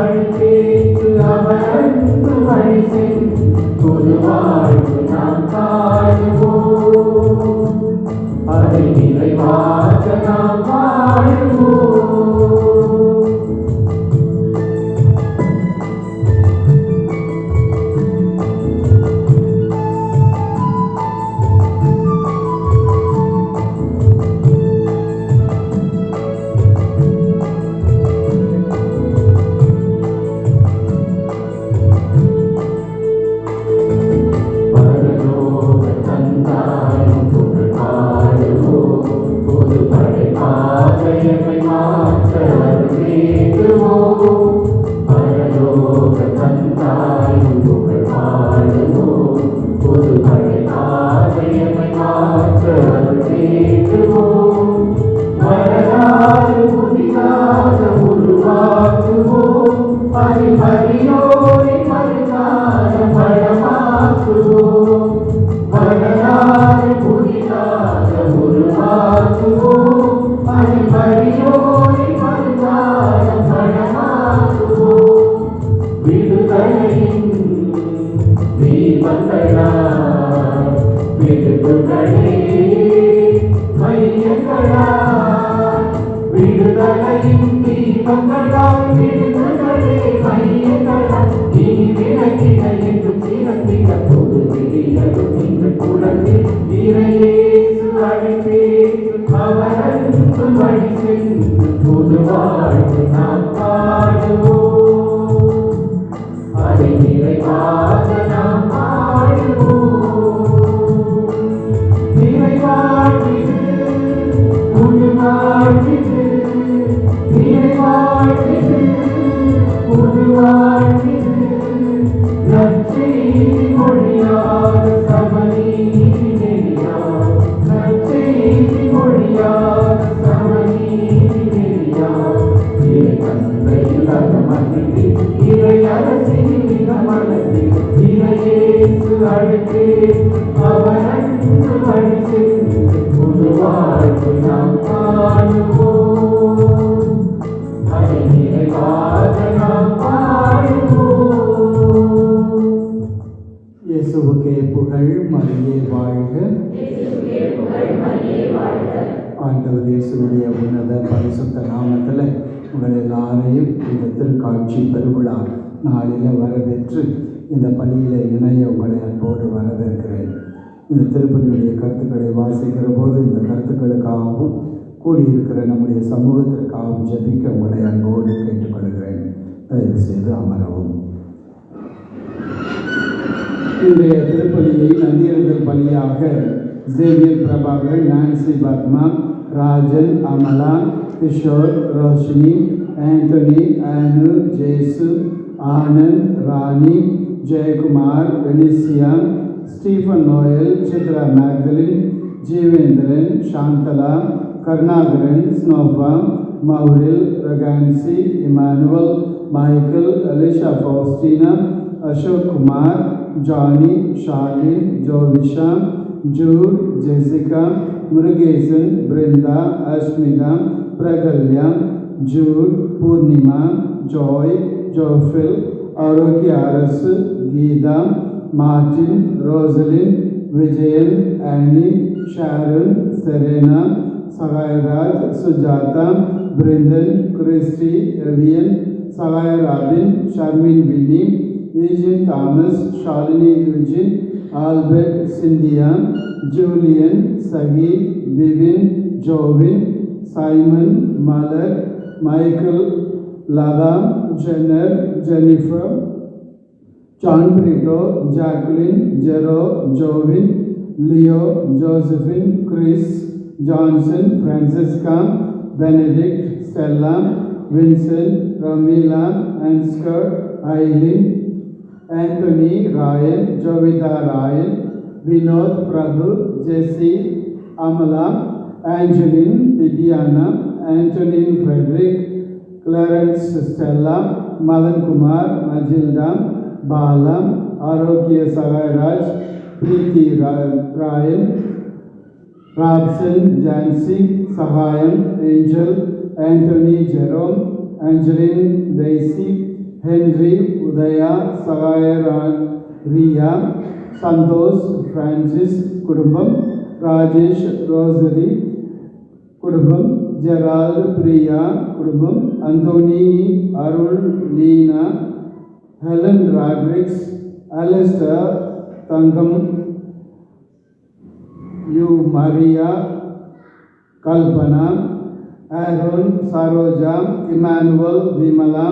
அழைப்பேற்று அவர் அன்பு வழி சென்று புது வாழ்வு நாம் காணுவோம். அதை நிறைவாக நாம் வாழுவோம். ஆண்டவர் இயேசுவுடைய உன்னத பரிசுத்த நாமத்தில் உங்கள் எல்லாரையும் இந்த திருக்காட்சி பெருவிழா நாளில் வரவேற்று இந்த பள்ளியில் இணைய உங்களை அன்போடு வரவேற்கிறேன். இந்த திருப்பதியுடைய கருத்துக்களை வாசிக்கிற போது இந்த கருத்துக்களுக்காகவும் கூடியிருக்கிற நம்முடைய சமூகத்திற்காகவும் ஜெபிக்க உங்களை அன்போடு கேட்டுக்கொள்கிறேன். தயவு செய்து அமரவும். இன்றைய திருப்பலியை நந்தியறிதல் பலியாக Xavier Prabhakar, Nancy Padma, Rajan, Amala, Kishore, Roshini, Antony, Anu, Jesu, Anand, Rani, Jayakumar, Venisia, Stephen Noel, Chitra Magdalene, Jeevendran, Shanthala, Karunakaran, ஸ்னோபா, மௌரில், ரகான்சி, Emmanuel, Michael, Alisha Faustina, Ashok Kumar, Johnny, Shalin, Jovisha, Jude, Jessica, Murugesan, Brinda, Asmita, Pragalya, Jude, Poornima, Joy, Jophil, Arokia Arasu, Geetha, Martin, Rosalin, Vijayan, Annie, Sharon, Serena, Sagayaraj, Sujatha, Brindan, Christy, எவியன், Sagayarobin, Sharmin Vini, Eugene Thomas, Shalini Eugene, Albert, Scindia, Julian, Sakhi, Vivin, Jovin, Simon, Malar, Michael, Latha, ஜெனர், ஜெனிஃபர், ஜான் பிரிட்டோ, ஜாக்குலின், ஜெரோ, Jovin, Leo, Josephine, Chris, Johnson, Francisca, Benedict, Stella, Vincent, Ramila, Anscar, Eileen, Antony, Rayan, Jovitha Rayan, Vinod, Prabhu, Jessie, Amala, Angelin, Lidiana, Antonin, Frederick, Clarence, Stella, Madhankumar, மஜில்டா, Bala, Arokia Sagayaraj, Preethi Rayan, Robson, Jhansi, Sagayam, Angel, Antony, Jerome, Angelin, Daisy, Henry, Udaya, சகாயரான், Riya, Santhosh, Francis குடும்பம், Rajesh, Rosary குடும்பம், Gerald, Priya குடும்பம், Anthony, அருள், Leena, Helen Rodrigues, Alistair, Thangam, U, Maria, Kalpana, Aaron, Saroja, Emmanuel, Vimala,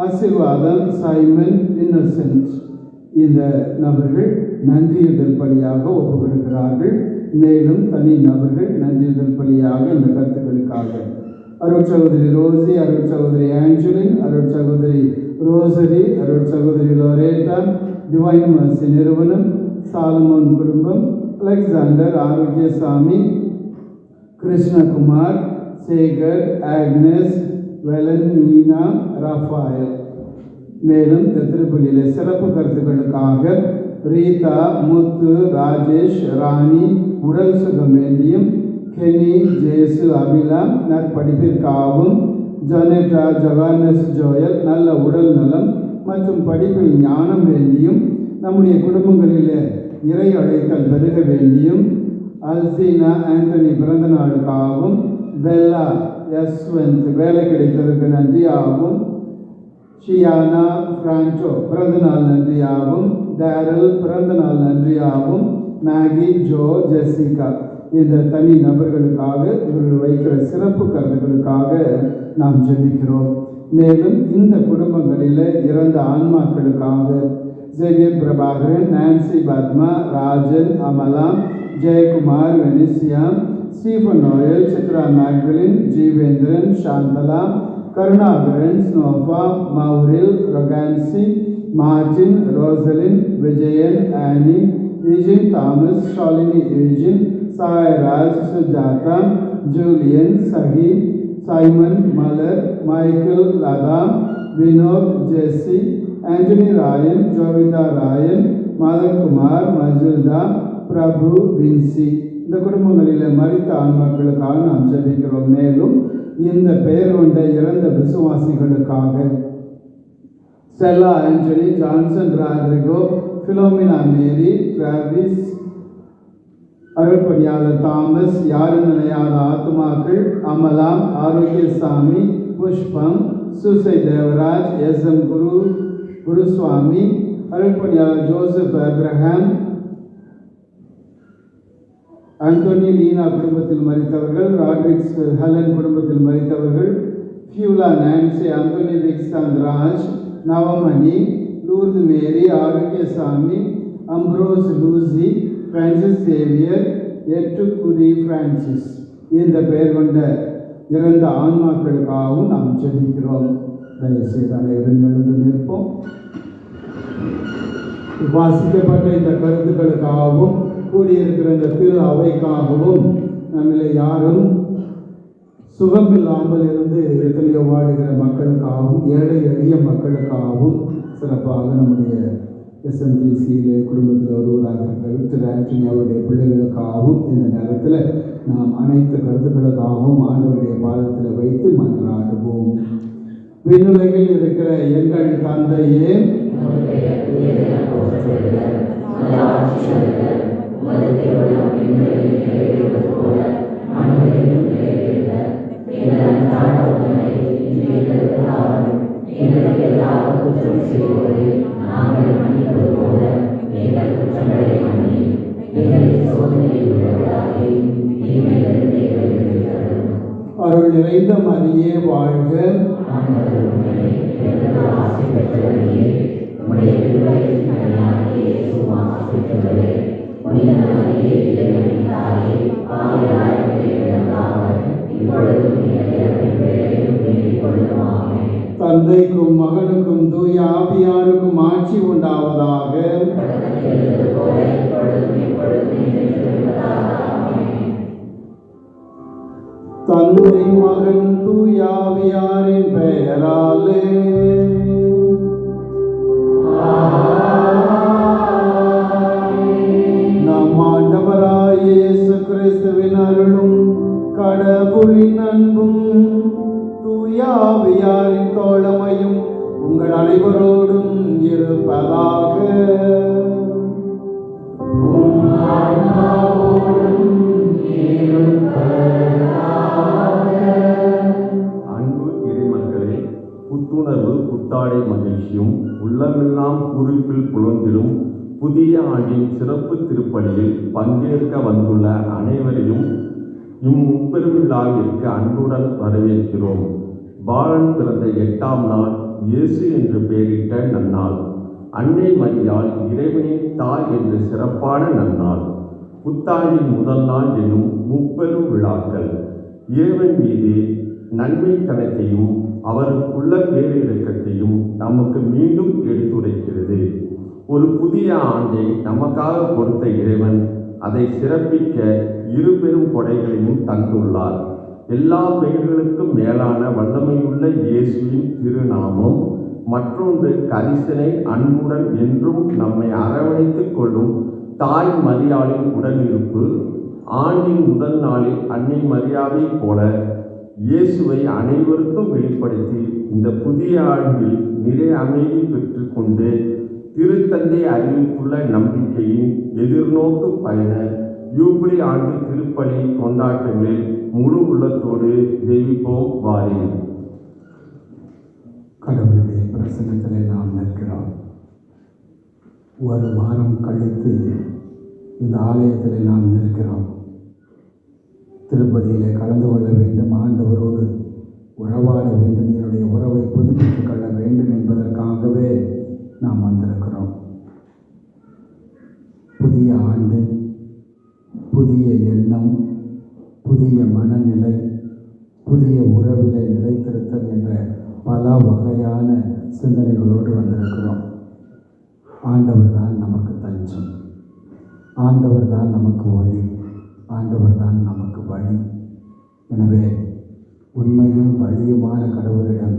Aseervatham, Simon, Innocent. இந்த நபர்கள் நன்றியுதல் பலியாக ஒப்புக்கொடுக்கிறார்கள். மேலும் தனி நபர்கள் நன்றியுதல் பலியாக இந்த கருத்துக்களுக்காக அருட்சகோதரி ரோசி, அருட்சகோதரி ஆஞ்சலின், அருட்சகோதரி ரோசரி, அருட்சகோதரி லோரேட்டா, டிவைன் மர்சி நிறுவனம், சாலமோன் குடும்பம், Alexander, Arokiasamy, Krishnakumar, Sekar, Agnes, Velan, Meena, Raphael. மேலும் இந்த திருப்பலியில சிறப்பு கருத்துக்களுக்காக ரீதா, முத்து, ராஜேஷ், ராணி உடல் சுகம் வேண்டியும், கெனி, ஜேசு, அபிலா நற்படிப்பிற்காகவும், ஜொனேட்டா, ஜவானஸ், ஜோயல் நல்ல உடல் நலம் மற்றும் படிப்பில் ஞானம் வேண்டியும், நம்முடைய குடும்பங்களில் இறை அழைத்தல் பெருக வேண்டியும், அல்சீனா, ஆண்டனி பிறந்த நாளுக்காகவும், பெல்லா, யஸ்வந்த் வேலை கிடைத்ததற்கு நன்றியாகவும், ஷியானா, பிரான்டோ பிறந்த நாள் நன்றியாகவும், டேரல் பிறந்த நாள் நன்றியாகவும், மேகி, ஜோ, ஜெசிகா இந்த தனி நபர்களுக்காக இவர்கள் வைக்கிற சிறப்பு கருத்துக்களுக்காக நாம் ஜெபிக்கிறோம். மேலும் இந்த குடும்பங்களில் இறந்த ஆன்மாக்களுக்காக Xavier Prabhakaran, Nancy Padma, Rajan, Amala, Jayakumar, Venisia, Stephen Noel, Chitra Magdalene, Jeevendran, Shanthala, Karunakaran, ஸ்னோஃபா, மௌரில், ரொகான்சி, Martin, Rosalin, Vijayan, Annie, Eugene Thomas, Shalini Eugene, Sayaraj, Sujatha, Julian, Sahi, Simon, Malar, Michael, Latha, Vinod, Jessie, Antony Rayan, Jovitha Rayan, Madhankumar, மஜில்டா, பிரபு, வின்சி இந்த குடும்பங்களில் மரித்த ஆன்மாக்களுக்காக நாம் ஜெபிக்கிறோம். மேலும் இந்த பெயர் கொண்ட இறந்த விசுவாசிகளுக்காக Stella Antony, Johnson Rodrigo, Philomena Mary, Travis, அருள்படியாளர் தாமஸ், யாரும் நினையாத ஆத்மாக்கள், அமலா, ஆரோக்கியசாமி, புஷ்பம், சுசை தேவராஜ், எஸ்.எம். குருசுவாமி, அருள்படியாளர் ஜோசப் அப்ரஹாம், அந்தோனி, லீனா குடும்பத்தில் மரித்தவர்கள், ராட்ரிக்ஸ் ஹெலன் குடும்பத்தில் மரித்தவர்கள், ஃபியூலா, Nancy, Antony, Vikshanth Raj, Navamani, Lourdes Mary, Arokiasamy, Ambrose Lucy, Francis Xavier, எட்டுக்குரி பிரான்சிஸ் இந்த பெயர் கொண்ட இறந்த ஆன்மாக்களுக்காகவும் நாம் ஜெபிக்கிறோம். தயவுசெய்து அனைவரும் எழுந்து நிற்போம். வாசிக்கப்பட்ட இந்த கருத்துக்களுக்காகவும் கூடியிருக்கிற இந்த திரு அவைக்காகவும் நம்மளை யாரும் சுகமில்லாமல் இருந்து எத்தனையோ வாடுகிற மக்களுக்காகவும் ஏழை எளிய மக்களுக்காகவும் சிறப்பாக நம்முடைய எஸ்எம்டிசியில் குடும்பத்தில் ஒருவராக இருக்கிற விக்டர் ஆண்டனி அவருடைய பிள்ளைகளுக்காகவும் இந்த நேரத்தில் நாம் அனைத்து கருத்துக்களுக்காகவும் ஆண்டவருடைய பாதத்தில் வைத்து மன்றாடுவோம். விண்ணுலகில் இருக்கிற எங்கள் தந்தையே, அருள் நிறைந்த மரியே வாழ்க, தந்தைக்கும் மகனுக்கும் தூய ஆவியாருக்கும் ஆட்சி உண்டாவதாக. தந்தை மகன் தூய ஆவியாரின் பெயராலே நம் ஆண்டவராகிய இயேசு கிறிஸ்துவின் அருளும் கடவுளின் அன்பும் தூய ஆவியாரின் தோழமையும் உங்கள் அனைவரும் அனைவரோடும் இருப்பதாக. அன்பு இறைமக்களே, புத்துணர்வு புத்தாடை மகிழ்ச்சியும் உள்ளமெல்லாம் பூரிப்பில் புலந்திடும் புதிய ஆண்டின் சிறப்பு திருப்பலியில் பங்கேற்க வந்துள்ள அனைவரையும் இம்முப்பெரும் விழாவிற்கு அன்புடன் வரவேற்கிறோம். பாலன் பிறந்த 8ஆம் நாள் இயேசு என்று பெயரிட்ட நன்னாள். அன்னை மரியாள் இறைவனின் தாய் என்று சிறப்பான நன்னாள். புத்தாண்டின் முதல் நாள் என்னும் முப்பெரும் விழாக்கள் இறைவன் மீது நன்மைத்தனத்தையும் அவருக்குள்ள பேரிரக்கத்தையும் நமக்கு மீண்டும் எடுத்துரைக்கிறது. ஒரு புதிய ஆண்டை நமக்காக கொடுத்த இறைவன் அதை சிறப்பிக்க இரு பெரும் கொடைகளையும் தந்துள்ளார். எல்லா பெயர்களுக்கும் மேலான வல்லமையுள்ள இயேசுவின் திருநாமம், மற்றொன்று கரிசனை அன்புடன் என்றும் நம்மை அரவணைத்துக் கொள்ளும் தாய் மரியாளின் உடனிருப்பு. ஆண்டின் முதல் நாளில் அன்னை மரியாவை போல இயேசுவை அனைவருக்கும் வெளிப்படுத்தி இந்த புதிய ஆண்டில் நிறை அமைதி பெற்றுக்கொண்டு திருத்தந்தை அறிவித்துள்ள நம்பிக்கையின் எதிர்நோக்கு பயண யூபிலி ஆண்டு திருப்பலி கொண்டாட்டங்களில் முழு உள்ளத்தோடு ஜெபிப்போம் வாருங்கள். கடவுளுடைய பிரசன்னத்திலே நாம் நிற்கிறோம். ஒரு வாரம் கழித்து இந்த ஆலயத்திலே நாம் நிற்கிறோம். திருப்பலியிலே கலந்து கொள்ள வேண்டும், ஆண்டவரோடு உறவாட வேண்டும், என்னுடைய உறவை புதுப்பித்துக் கொள்ள வேண்டும் என்பதற்காகவே நாம் வந்திருக்கிறோம். புதிய ஆண்டு, புதிய எண்ணம், புதிய மனநிலை, புதிய உறவிலை நிலைத்திருத்தல் என்ற பல வகையான சிந்தனைகளோடு வந்திருக்கிறோம். ஆண்டவர் தான் நமக்கு தஞ்சம், ஆண்டவர் தான் நமக்கு ஒளி, ஆண்டவர் தான் நமக்கு வழி. எனவே உண்மையும் வழியுமான கடவுளிடம்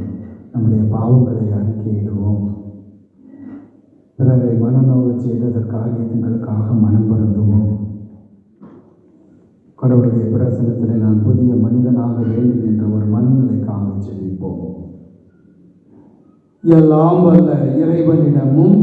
நம்முடைய பாவங்களை அறிக்கையிடுவோம். பிறரை மனநோவு செய்ததற்காக எங்களுக்காக மனம் வருந்துவோம். கடவுளுடைய பிரசனத்தில் நான் புதிய மனிதனாக வேண்டும் என்ற ஒரு மனநிலைக்காக ஜெபிப்போம். எல்லாம் வல்ல இறைவனிடமும்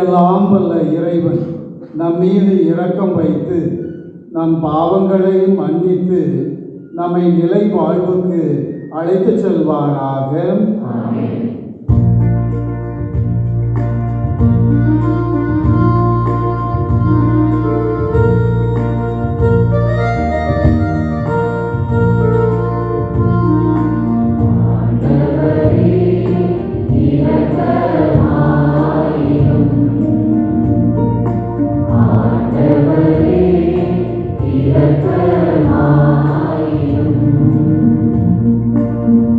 எல்லாம் வல்ல இறைவன் நம் மீது இரக்கம் வைத்து நம் பாவங்களையும் மன்னித்து நம்மை நிலை வாழ்வுக்கு அழைத்துச் செல்வாராக.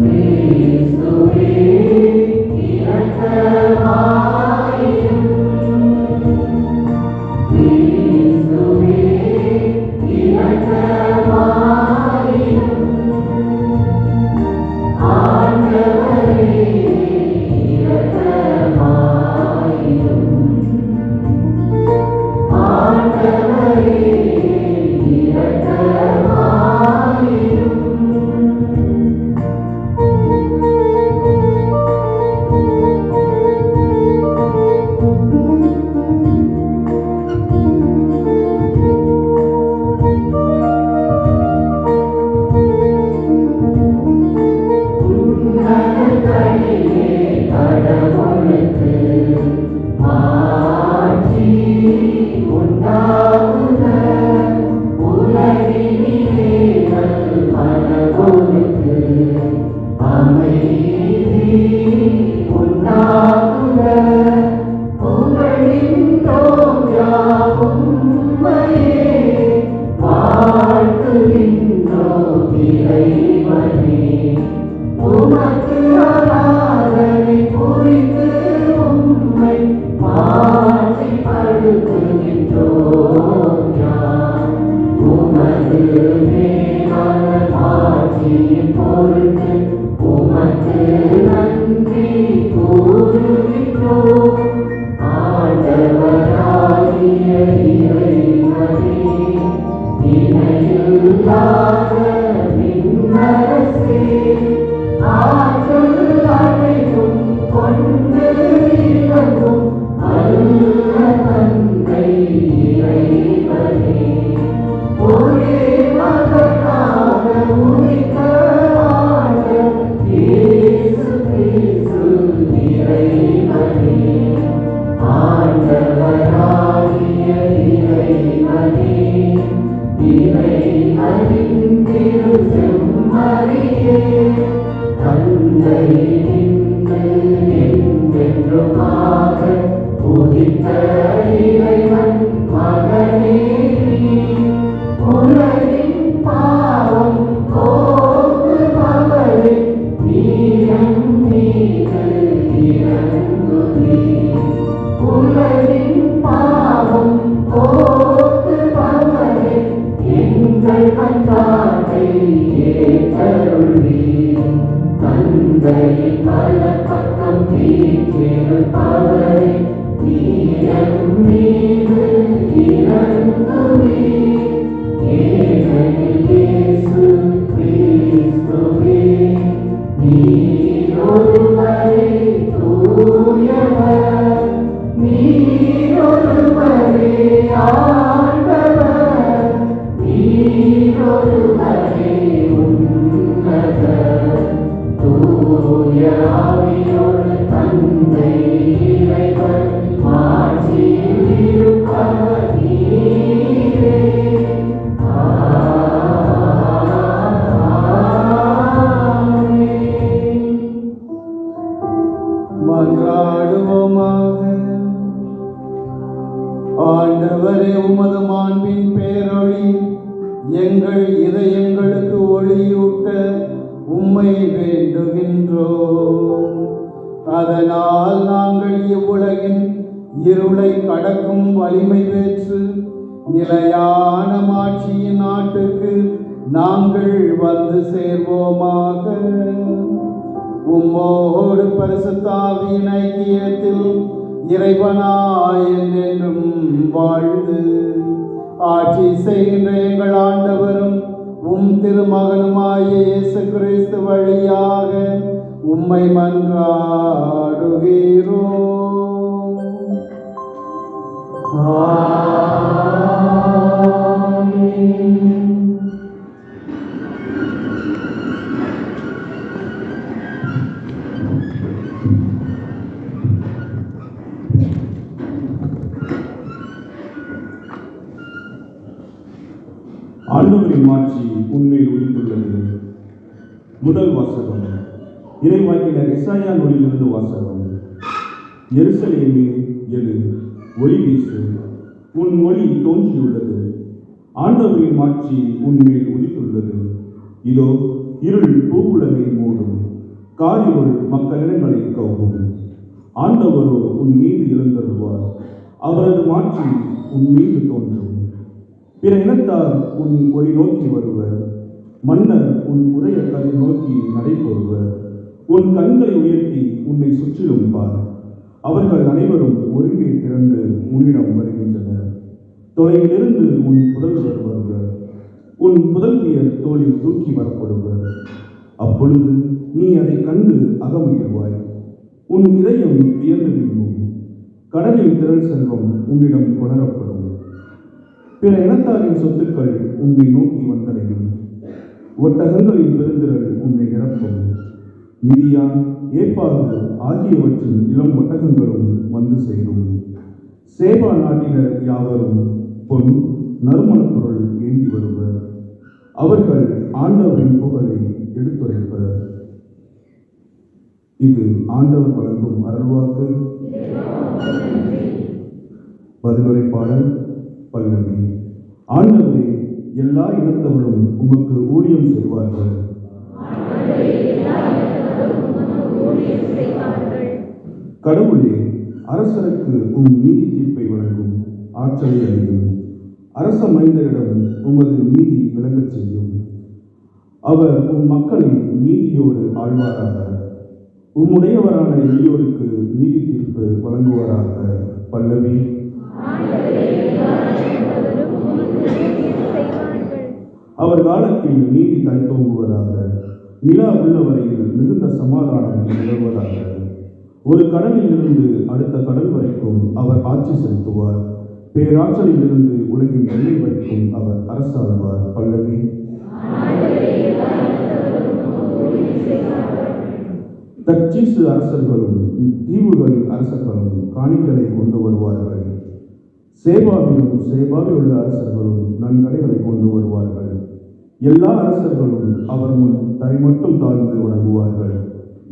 Please, வாழ்த்துகின்றோம் யாம். உமது மேலான ஆட்சியின் பொருட்டு உமக்கு நன்றி கூறுகின்றோம். ஆண்டவராகிய இறைவனே, இணையில்லாத விண்ணரசே, ஆற்றல் அனைத்தும் கொண்டு இறங்கும் நல்ல தந்தை இறைவனே, ஒரே மகனாக உதித்த ஆண்டவர் இயேசு கிறிஸ்து இறைவனே, ஆண்டவராகிய இறைவனே, இறைவனின் திரு செம்மறியே, தந்தை நின்று என்றென்றுமாக உதித்த இறைவன் மகனே நீ, உலகின் பாவம் போக்குபவரே, நீரம் மீது இறங்குவீர். உலகின் பாவம் போக்குபவரே, எங்கள் மன்றாட்டை ஏற்றருள்வீர். தந்தையின் வலப்பக்கம் வீற்றிருப்பவரே, நீரம் மீது இறங்குவீர். ஏனெனில் இயேசு கிறிஸ்துவே, நீர் ஒருவரே தூயவர், நீர் ஒருவரே ஆண்டவர், நீர் ஒருவரே உன்னதர். தூய ஆவியோடு தந்தை இறைவன் ஆட்சியில் இருப்பவர் நீரே. மன்றாடுவோமாக. ஆண்டவரே, உமது மாண்பின் பேரொளி எங்கள் இதயங்களுக்கு ஒளியூட்ட உம்மை வேண்டுகின்றோம். அதனால் நாங்கள் இவ்வுலகின் இருளை கடக்கும் வலிமை பெற்று நிலையான மாட்சியின் நாட்டுக்கு நாங்கள் வந்து சேர்வோமாக. உம்மோடு பரிசுத்த ஆவியின் ஐக்கியத்தில் இறைவனாய் என்றென்றும் வாழ்ந்து ஆட்சி செய்கின்ற எங்கள் ஆண்டவரும் உம் திருமகனுமாய இயேசு கிறிஸ்து வழியாக உம்மை மன்றாடுகிறோம். ஆமென். ஆண்டவரின் மாட்சி உண்மையில் உதித்துள்ளது. முதல் வாசகம் இறைவாக்கினர் எசாயா நூலிலிருந்து வாசகம். எருசலேமே எழு, ஒளி வீசு, உன் ஒளி தோன்றியுள்ளது. ஆண்டவரின் மாட்சி உண்மையில் உதித்துள்ளது. இதோ இருள் பூவுலகை மூடும், காரிருள் மக்களிடங்களை கவ்வும். ஆண்டவரோ உன் மீது எழுந்தருள்வார், அவரது மாட்சி உன் மீது தோன்றும். பிற இனத்தார் உன் ஒளி நோக்கி வருவர், மன்னர் உன் உதய கதை நோக்கி நடைபெறுவர். உன் கண்களை உயர்த்தி உன்னை சுற்றிலும் பார். அவர்கள் அனைவரும் ஒருங்கே திரண்டு உன்னிடம் வருகின்றனர். தொலைவிலிருந்து உன் புதல்வர் வருவர், உன் புதல்வியர் தோளில் தூக்கி வரப்படுவர். அப்பொழுது நீ அதை கண்டு அகமகிழ்வாய், உன் இதயம் வியந்து விரும்பும். கடலில் திரள் செல்வம் உன்னிடம் கொணரப்படும். பிற இனத்தாரின் சொத்துக்கள் உன்னை நோக்கி வந்தடையும். ஒட்டகங்களின் பெருந்திரள் உன்னை நிரப்பும். மிதியான், ஏப்பாகு ஆகியவற்றின் இளம் ஒட்டகங்களும் வந்து சேரும். சேபா நாட்டினர் யாவரும் பொன் நறுமணப் பொருள் ஏந்தி வருவர். அவர்கள் ஆண்டவரின் புகழை எடுத்துரைப்பர். இது ஆண்டவர் வழங்கும் அருள்வாக்கு. பதிலுரை பாடல் பல்லவி. ஆண்டவரே, எல்லா இனத்தவரும் உமக்கு ஊழியம் செய்வார்கள். கடவுளே, அரசருக்கு உம் நீதி தீர்ப்பை வழங்கும். ஆற்றலை அளியும். அரச மைந்தரிடம் உமது நீதி விளங்கச் செய்யும். அவர் மக்களை நீதியோடு ஆழ்வாராக. உம்முடையவரான எளியோருக்கு நீதி தீர்ப்பு வழங்குவாராக. பல்லவி. அவர் காலத்தில் நீதி தழைத்தோங்குவதாக. நிலா உள்ள வரையில் மிகுந்த சமாதானம் நிகழ்வதாக. ஒரு கடலில் இருந்து அடுத்த கடல் வரைக்கும் அவர் ஆட்சி செலுத்துவார். பேராற்றலில் இருந்து உலகின் எல்லை வரைக்கும் அவர் அரசாழ்வார். பல்லவி. தர்சீசு அரசர்களும் தீவுகளின் அரசர்களும் காணிகளை கொண்டு வருவார்கள். சேபாவில் உள்ள அரசர்களும் நன்கடைகளை கொண்டு வருவார்கள். எல்லா அரசர்களும் அவர் முன் தரைமட்டும் தாழ்ந்து வணங்குவார்கள்.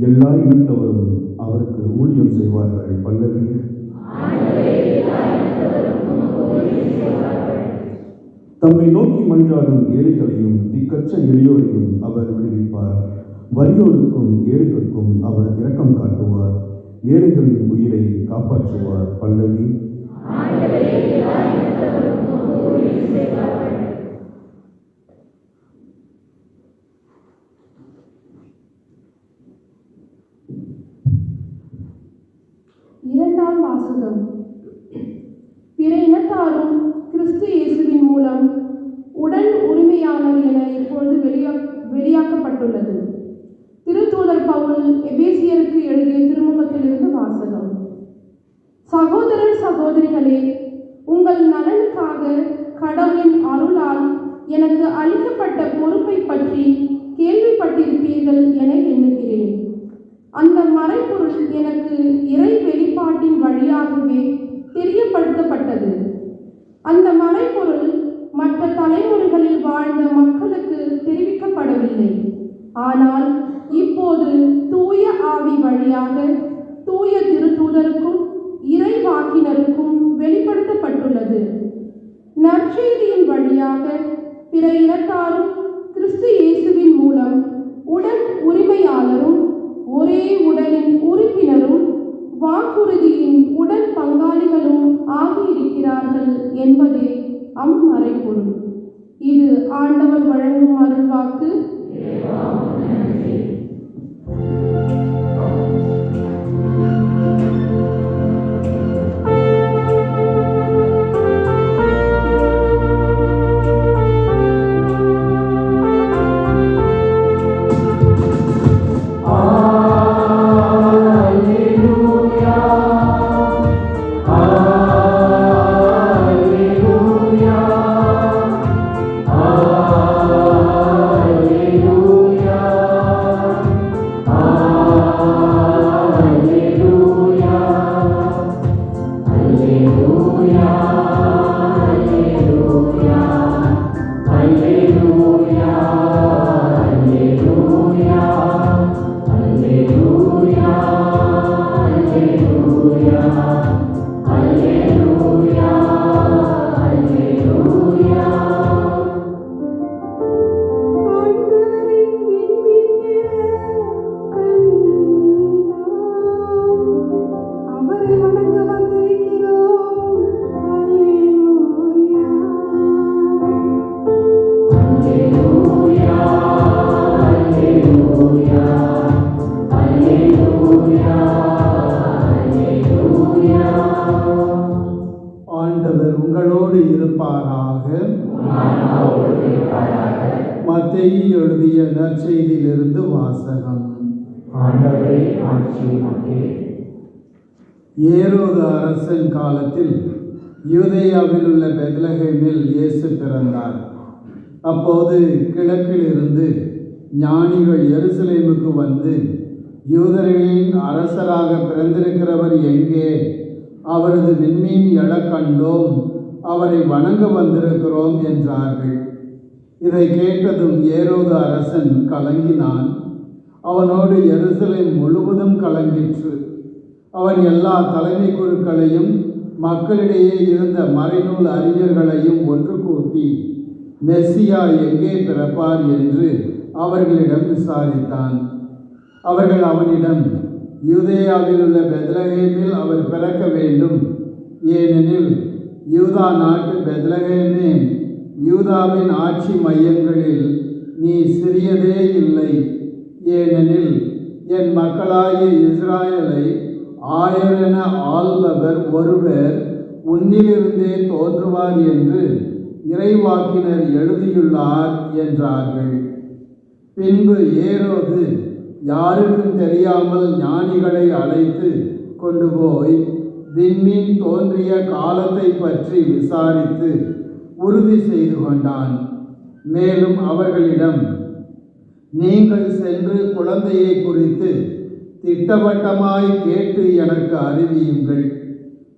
எல்லா இனத்தவரும் அவருக்கு ஊழியம் செய்வார்கள். பல்லவி. தம்மை நோக்கி மன்றாடும் ஏழைகளையும் திக்கற்ற எளியோரையும் அவர் விடுவிப்பார். வலியோருக்கும் ஏழைகளுக்கும் அவர் இரக்கம் காட்டுவார். ஏழைகளின் உயிரை காப்பாற்றுவார். பல்லவி. இரண்டாம் வாசகம். பிற இனத்தாரும் கிறிஸ்து இயேசுவின் மூலம் உடன் உரிமையாளர் என இப்பொழுது வெளியாக்கப்பட்டுள்ளது. திருத்தூதர் பவுல் எபேசியருக்கு எழுதிய திருமுகத்திலிருந்து வாசகம். சகோதரர் சகோதரிகளே, உங்கள் நலனுக்காக கடவுளின் அருளால் எனக்கு அளிக்கப்பட்ட பொறுப்பை பற்றி கேள்விப்பட்டிருப்பீர்கள் என எண்ணுகிறேன். அந்த மறைபொருள் எனக்கு இறை வெளிப்பாட்டின் வழியாகவே தெரியப்படுத்தப்பட்டது. அந்த மறைபொருள் மற்ற தலைமுறைகளில் வாழ்ந்த மக்களுக்கு தெரிவிக்கப்படவில்லை. ஆனால் இப்போது தூய ஆவி வழியாக தூய திருத்தூதருக்கும் இறைவாக்கினருக்கும் வெளிப்படுத்தப்பட்டுள்ளது. நற்செய்தியின் வழியாக பிற இனத்தாரும் கிறிஸ்து இயேசுவின் மூலம் உடன் உரிமையாளரும் ஒரே உடலின் உறுப்பினரும் வாக்குறுதியின் உடன் பங்காளிகளும் ஆகியிருக்கிறார்கள் என்பதே அம்மறைபொருள். இது ஆண்டவர் வழங்கும் அருள்வாக்கு. ஆண்டவர் உங்களோடு இருப்பாராக. மத்தேயு எழுதிய நற்செய்தியிலிருந்து வாசகம். ஏரோது அரசன் காலத்தில் யூதேயாவில் உள்ள பெத்லகேமில் இயேசு பிறந்தார். அப்போது கிழக்கில் இருந்து ஞானிகள் எருசலேமுக்கு வந்து, யூதர்களின் அரசராக பிறந்திருக்கிறவர் எங்கே? அவரது விண்மீன் எழக் கண்டோம், அவரை வணங்க வந்திருக்கிறோம் என்றார்கள். இதை கேட்டதும் ஏரோது அரசன் கலங்கினான். அவனோடு எருசலேம் முழுவதும் கலங்கிற்று. அவன் எல்லா தலைமை குழுக்களையும் மக்களிடையே இருந்த மறைநூல் அறிஞர்களையும் ஒன்று கூட்டி மெஸ்ஸியா எங்கே பிறப்பார் என்று அவர்களிடம் விசாரித்தான். அவர்கள் அவனிடம், யூதேயாவில் உள்ள பெத்லகேமில் அவர் பிறக்க வேண்டும், ஏனெனில் யூதா நாட்டு பெத்லகேமே, யூதாவின் ஆட்சி மையங்களில் நீ சிறியதே இல்லை. ஏனெனில் என் மக்களாகிய இஸ்ராயலை ஆயரென ஆள்பவர் ஒருவர் உன்னிலிருந்தே தோன்றுவார் என்று இறைவாக்கினர் எழுதியுள்ளார் என்றார்கள். பின்பு ஏரோது யாருக்கும் தெரியாமல் ஞானிகளை அழைத்து கொண்டு போய் விண்மீன் தோன்றிய காலத்தை பற்றி விசாரித்து உறுதி செய்து கொண்டான். மேலும் அவர்களிடம், நீங்கள் சென்று குழந்தையை குறித்து திட்டவட்டமாய் கேட்டு எனக்கு அறிவியுங்கள்.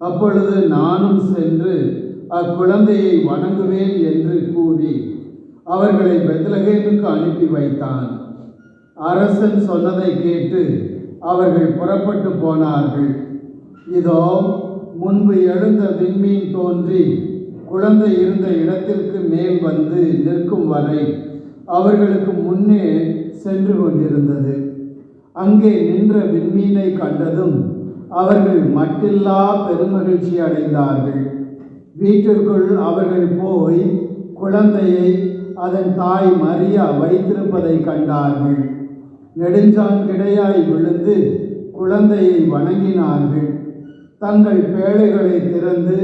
அப்பொழுது நானும் சென்று அக்குழந்தையை வணங்குவேன் என்று கூறி அவர்களை பெத்லகேமுக்கு அனுப்பி வைத்தான். அரசன் சொன்னதை கேட்டு அவர்கள் புறப்பட்டு போனார்கள். இதோ முன்பு எழுந்த விண்மீன் தோன்றி குழந்தை இருந்த இடத்திற்கு மேல் வந்து நிற்கும் வரை அவர்களுக்கு முன்னே சென்று கொண்டிருந்தது. அங்கே நின்ற விண்மீனை கண்டதும் அவர்கள் மட்டில்லா பெருமகிழ்ச்சி அடைந்தார்கள். வீட்டிற்குள் அவர்கள் போய் குழந்தையை அதன் தாய் மரியா வைத்திருப்பதை கண்டார்கள். நெடுஞ்சான் கிடையாய் விழுந்து குழந்தையை வணங்கினார்கள். தங்கள் பேழைகளை திறந்து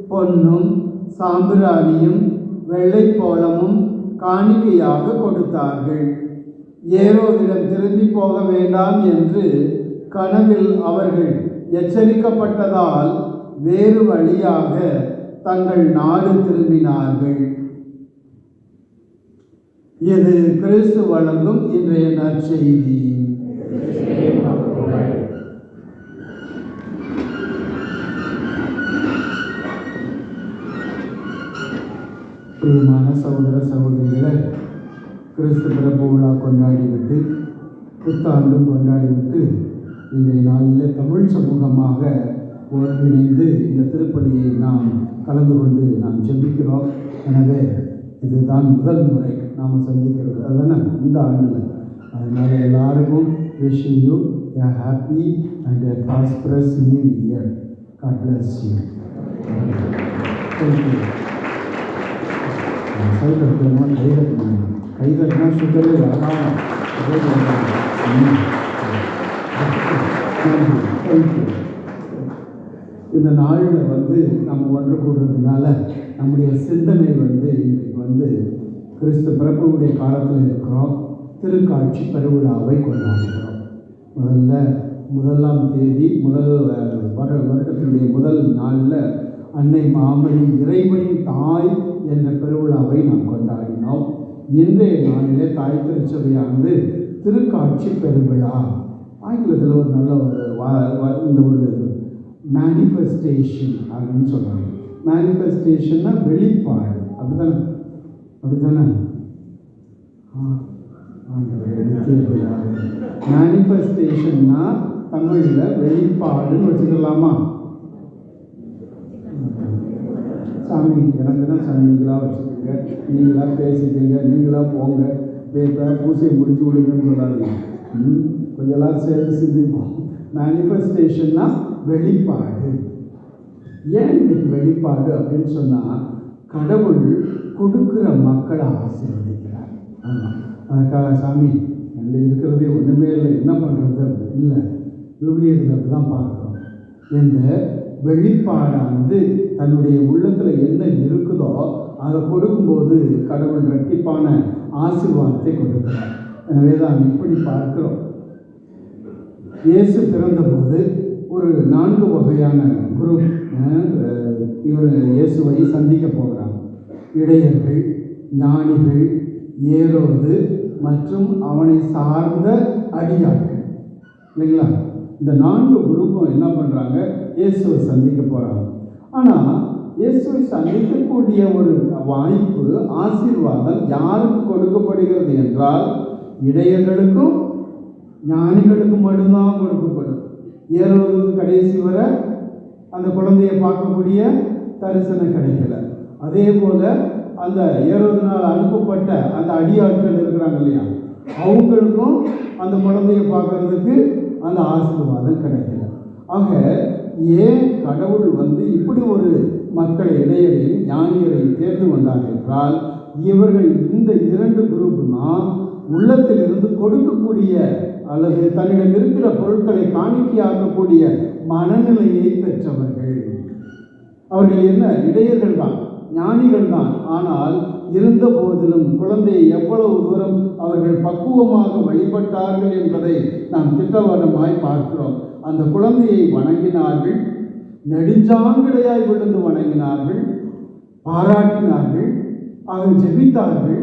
பொன்னும் சாம்பிராணியும் வெள்ளைப்போளமும் காணிக்கையாக கொடுத்தார்கள். ஏரோதிடம் திரும்பி போக வேண்டாம் என்று கனவில் அவர்கள் எச்சரிக்கப்பட்டதால் வேறு வழியாக தங்கள் நாடு திரும்பினார்கள். இது கிறிஸ்து வழங்கும் இன்றைய நற்செய்தி. பிரியமான சகோதர சகோதரிகளை, கிறிஸ்து பிறப்பு விழா கொண்டாடிவிட்டு புத்தாண்டும் கொண்டாடிவிட்டு இன்றைய நாளில் தமிழ் சமூகமாக ஒருங்கிணைந்து இந்த திருப்பலியை நாம் கலந்து கொண்டு நாம் ஜெபிக்கிறோம். எனவே இதுதான் முதல் முறை நாம் சந்திக்கிறது, அதுதானே இந்த ஆண்டில். அதனால் எல்லாருக்கும் wishing you a happy and a prosperous new year. God bless you. Thank you. கைதட்டணும், கைதட்டணும், கைதட்டினா சுகரே வராமல். இந்த நாளில் நம்ம ஒன்று கூடுறதுனால நம்முடைய சிந்தனை இன்றைக்கு கிறிஸ்து பிறப்புடைய காலத்தில் இருக்கிறோம். திருக்காட்சி பெருவிழாவை கொண்டாடுகிறோம். முதலாம் தேதி வருடத்தினுடைய முதல் நாளில் அன்னை மாமரி இறைவனின் தாய் என்ற பெருவிழாவை நாம் கொண்டாடினோம். இன்றைய நாளிலே தாய் திருச்சபையானது திருக்காட்சி பெருவிழா, ஆங்கிலத்தில் ஒரு நல்ல இந்த ஒரு மேனிஃபெஸ்டேஷன் அப்படின்னு சொல்கிறாங்க. மேனிஃபெஸ்டேஷன்னா வெளிப்பாடு, அப்படித்தானே மேனிஃபெஸ்டேஷன்னா தமிழில் வெளிப்பாடுன்னு வச்சுக்கலாமா? சாமி எனக்குன்னா சாமிங்களாக வச்சுக்கோங்க, நீங்களாக பேசிக்கோங்க, நீங்களாக போங்க, பூசையை முடிச்சு விடுங்கன்னு சொல்லாதீங்க. கொஞ்சம் எல்லாம் சேர்ந்து சிந்திப்போம். மேனிஃபெஸ்டேஷன்னா வெளிப்பாடு. ஏன் இன்னைக்கு வெளிப்பாடு அப்படின்னு சொன்னால், கடவுள் கொடுக்குற மக்களை ஆசீர்வதிக்கிறார். ஆமாம், அதுக்காக சாமி அதில் இருக்கிறதே ஒன்றுமே இல்லை, என்ன பண்ணுறது இல்லை, விவிலியத்தில் அப்படி தான் பார்க்குறோம். இந்த வெளிப்பாடானது தன்னுடைய உள்ளத்தில் என்ன இருக்குதோ அதை கொடுக்கும்போது கடவுள் இரட்டிப்பான ஆசீர்வாதத்தை கொடுக்கிறார். எனவே தான் இப்படி பார்க்கிறோம். இயேசு பிறந்தபோது ஒரு 4 வகையான குரூப் இவர் இயேசுவை சந்திக்க போகிறாங்க. இடையர்கள், ஞானிகள், ஏரோது மற்றும் அவனை சார்ந்த அடியாட்கள், இல்லைங்களா? இந்த 4 குரூப்பும் என்ன பண்ணுறாங்க? இயேசுவை சந்திக்க போகிறாங்க. ஆனால் இயேசுவை சந்திக்கக்கூடிய ஒரு வாய்ப்பு, ஆசீர்வாதம் யாருக்கு கொடுக்கப்படுகிறது என்றால், இடையர்களுக்கும் ஞானிகளுக்கும் மட்டும்தான் கொடுக்கப்படும். ஏரோதுக்கு கடைசி வர அந்த குழந்தையை பார்க்கக்கூடிய தரிசனம் கிடைக்கல. அதே போல் அந்த ஏரோதினால் அனுப்பப்பட்ட அந்த அடியாட்கள் இருக்கிறாங்க இல்லையா, அவங்களுக்கும் அந்த குழந்தையை பார்க்கறதுக்கு அந்த ஆசீர்வாதம் கிடைக்கல. ஆக ஏன் கடவுள் இப்படி ஒரு மக்களை இடையரையும் ஞானியரையும் தேர்ந்து கொண்டார் என்றால் இவர்கள் இந்த 2 குரூப் தான் உள்ளத்திலிருந்து கொடுக்கக்கூடிய அல்லது தன்னிடம் இருக்கிற பொருட்களை காணிக்கையாக்கக்கூடிய மனநிலையை பெற்றவர்கள். அவர்கள் என்ன இடையர்கள் தான், ஞானிகள் தான். ஆனால் இருந்த போதிலும் குழந்தையை எவ்வளவு தூரம் அவர்கள் பக்குவமாக வழிபட்டார்கள் என்பதை நாம் திட்டவட்டமாய் பார்க்கிறோம். அந்த குழந்தையை வணங்கினார்கள், நெடுஞ்சாங்கிடையாய் விழுந்து வணங்கினார்கள், பாராட்டினார்கள், அவர் ஜெபித்தார்கள்.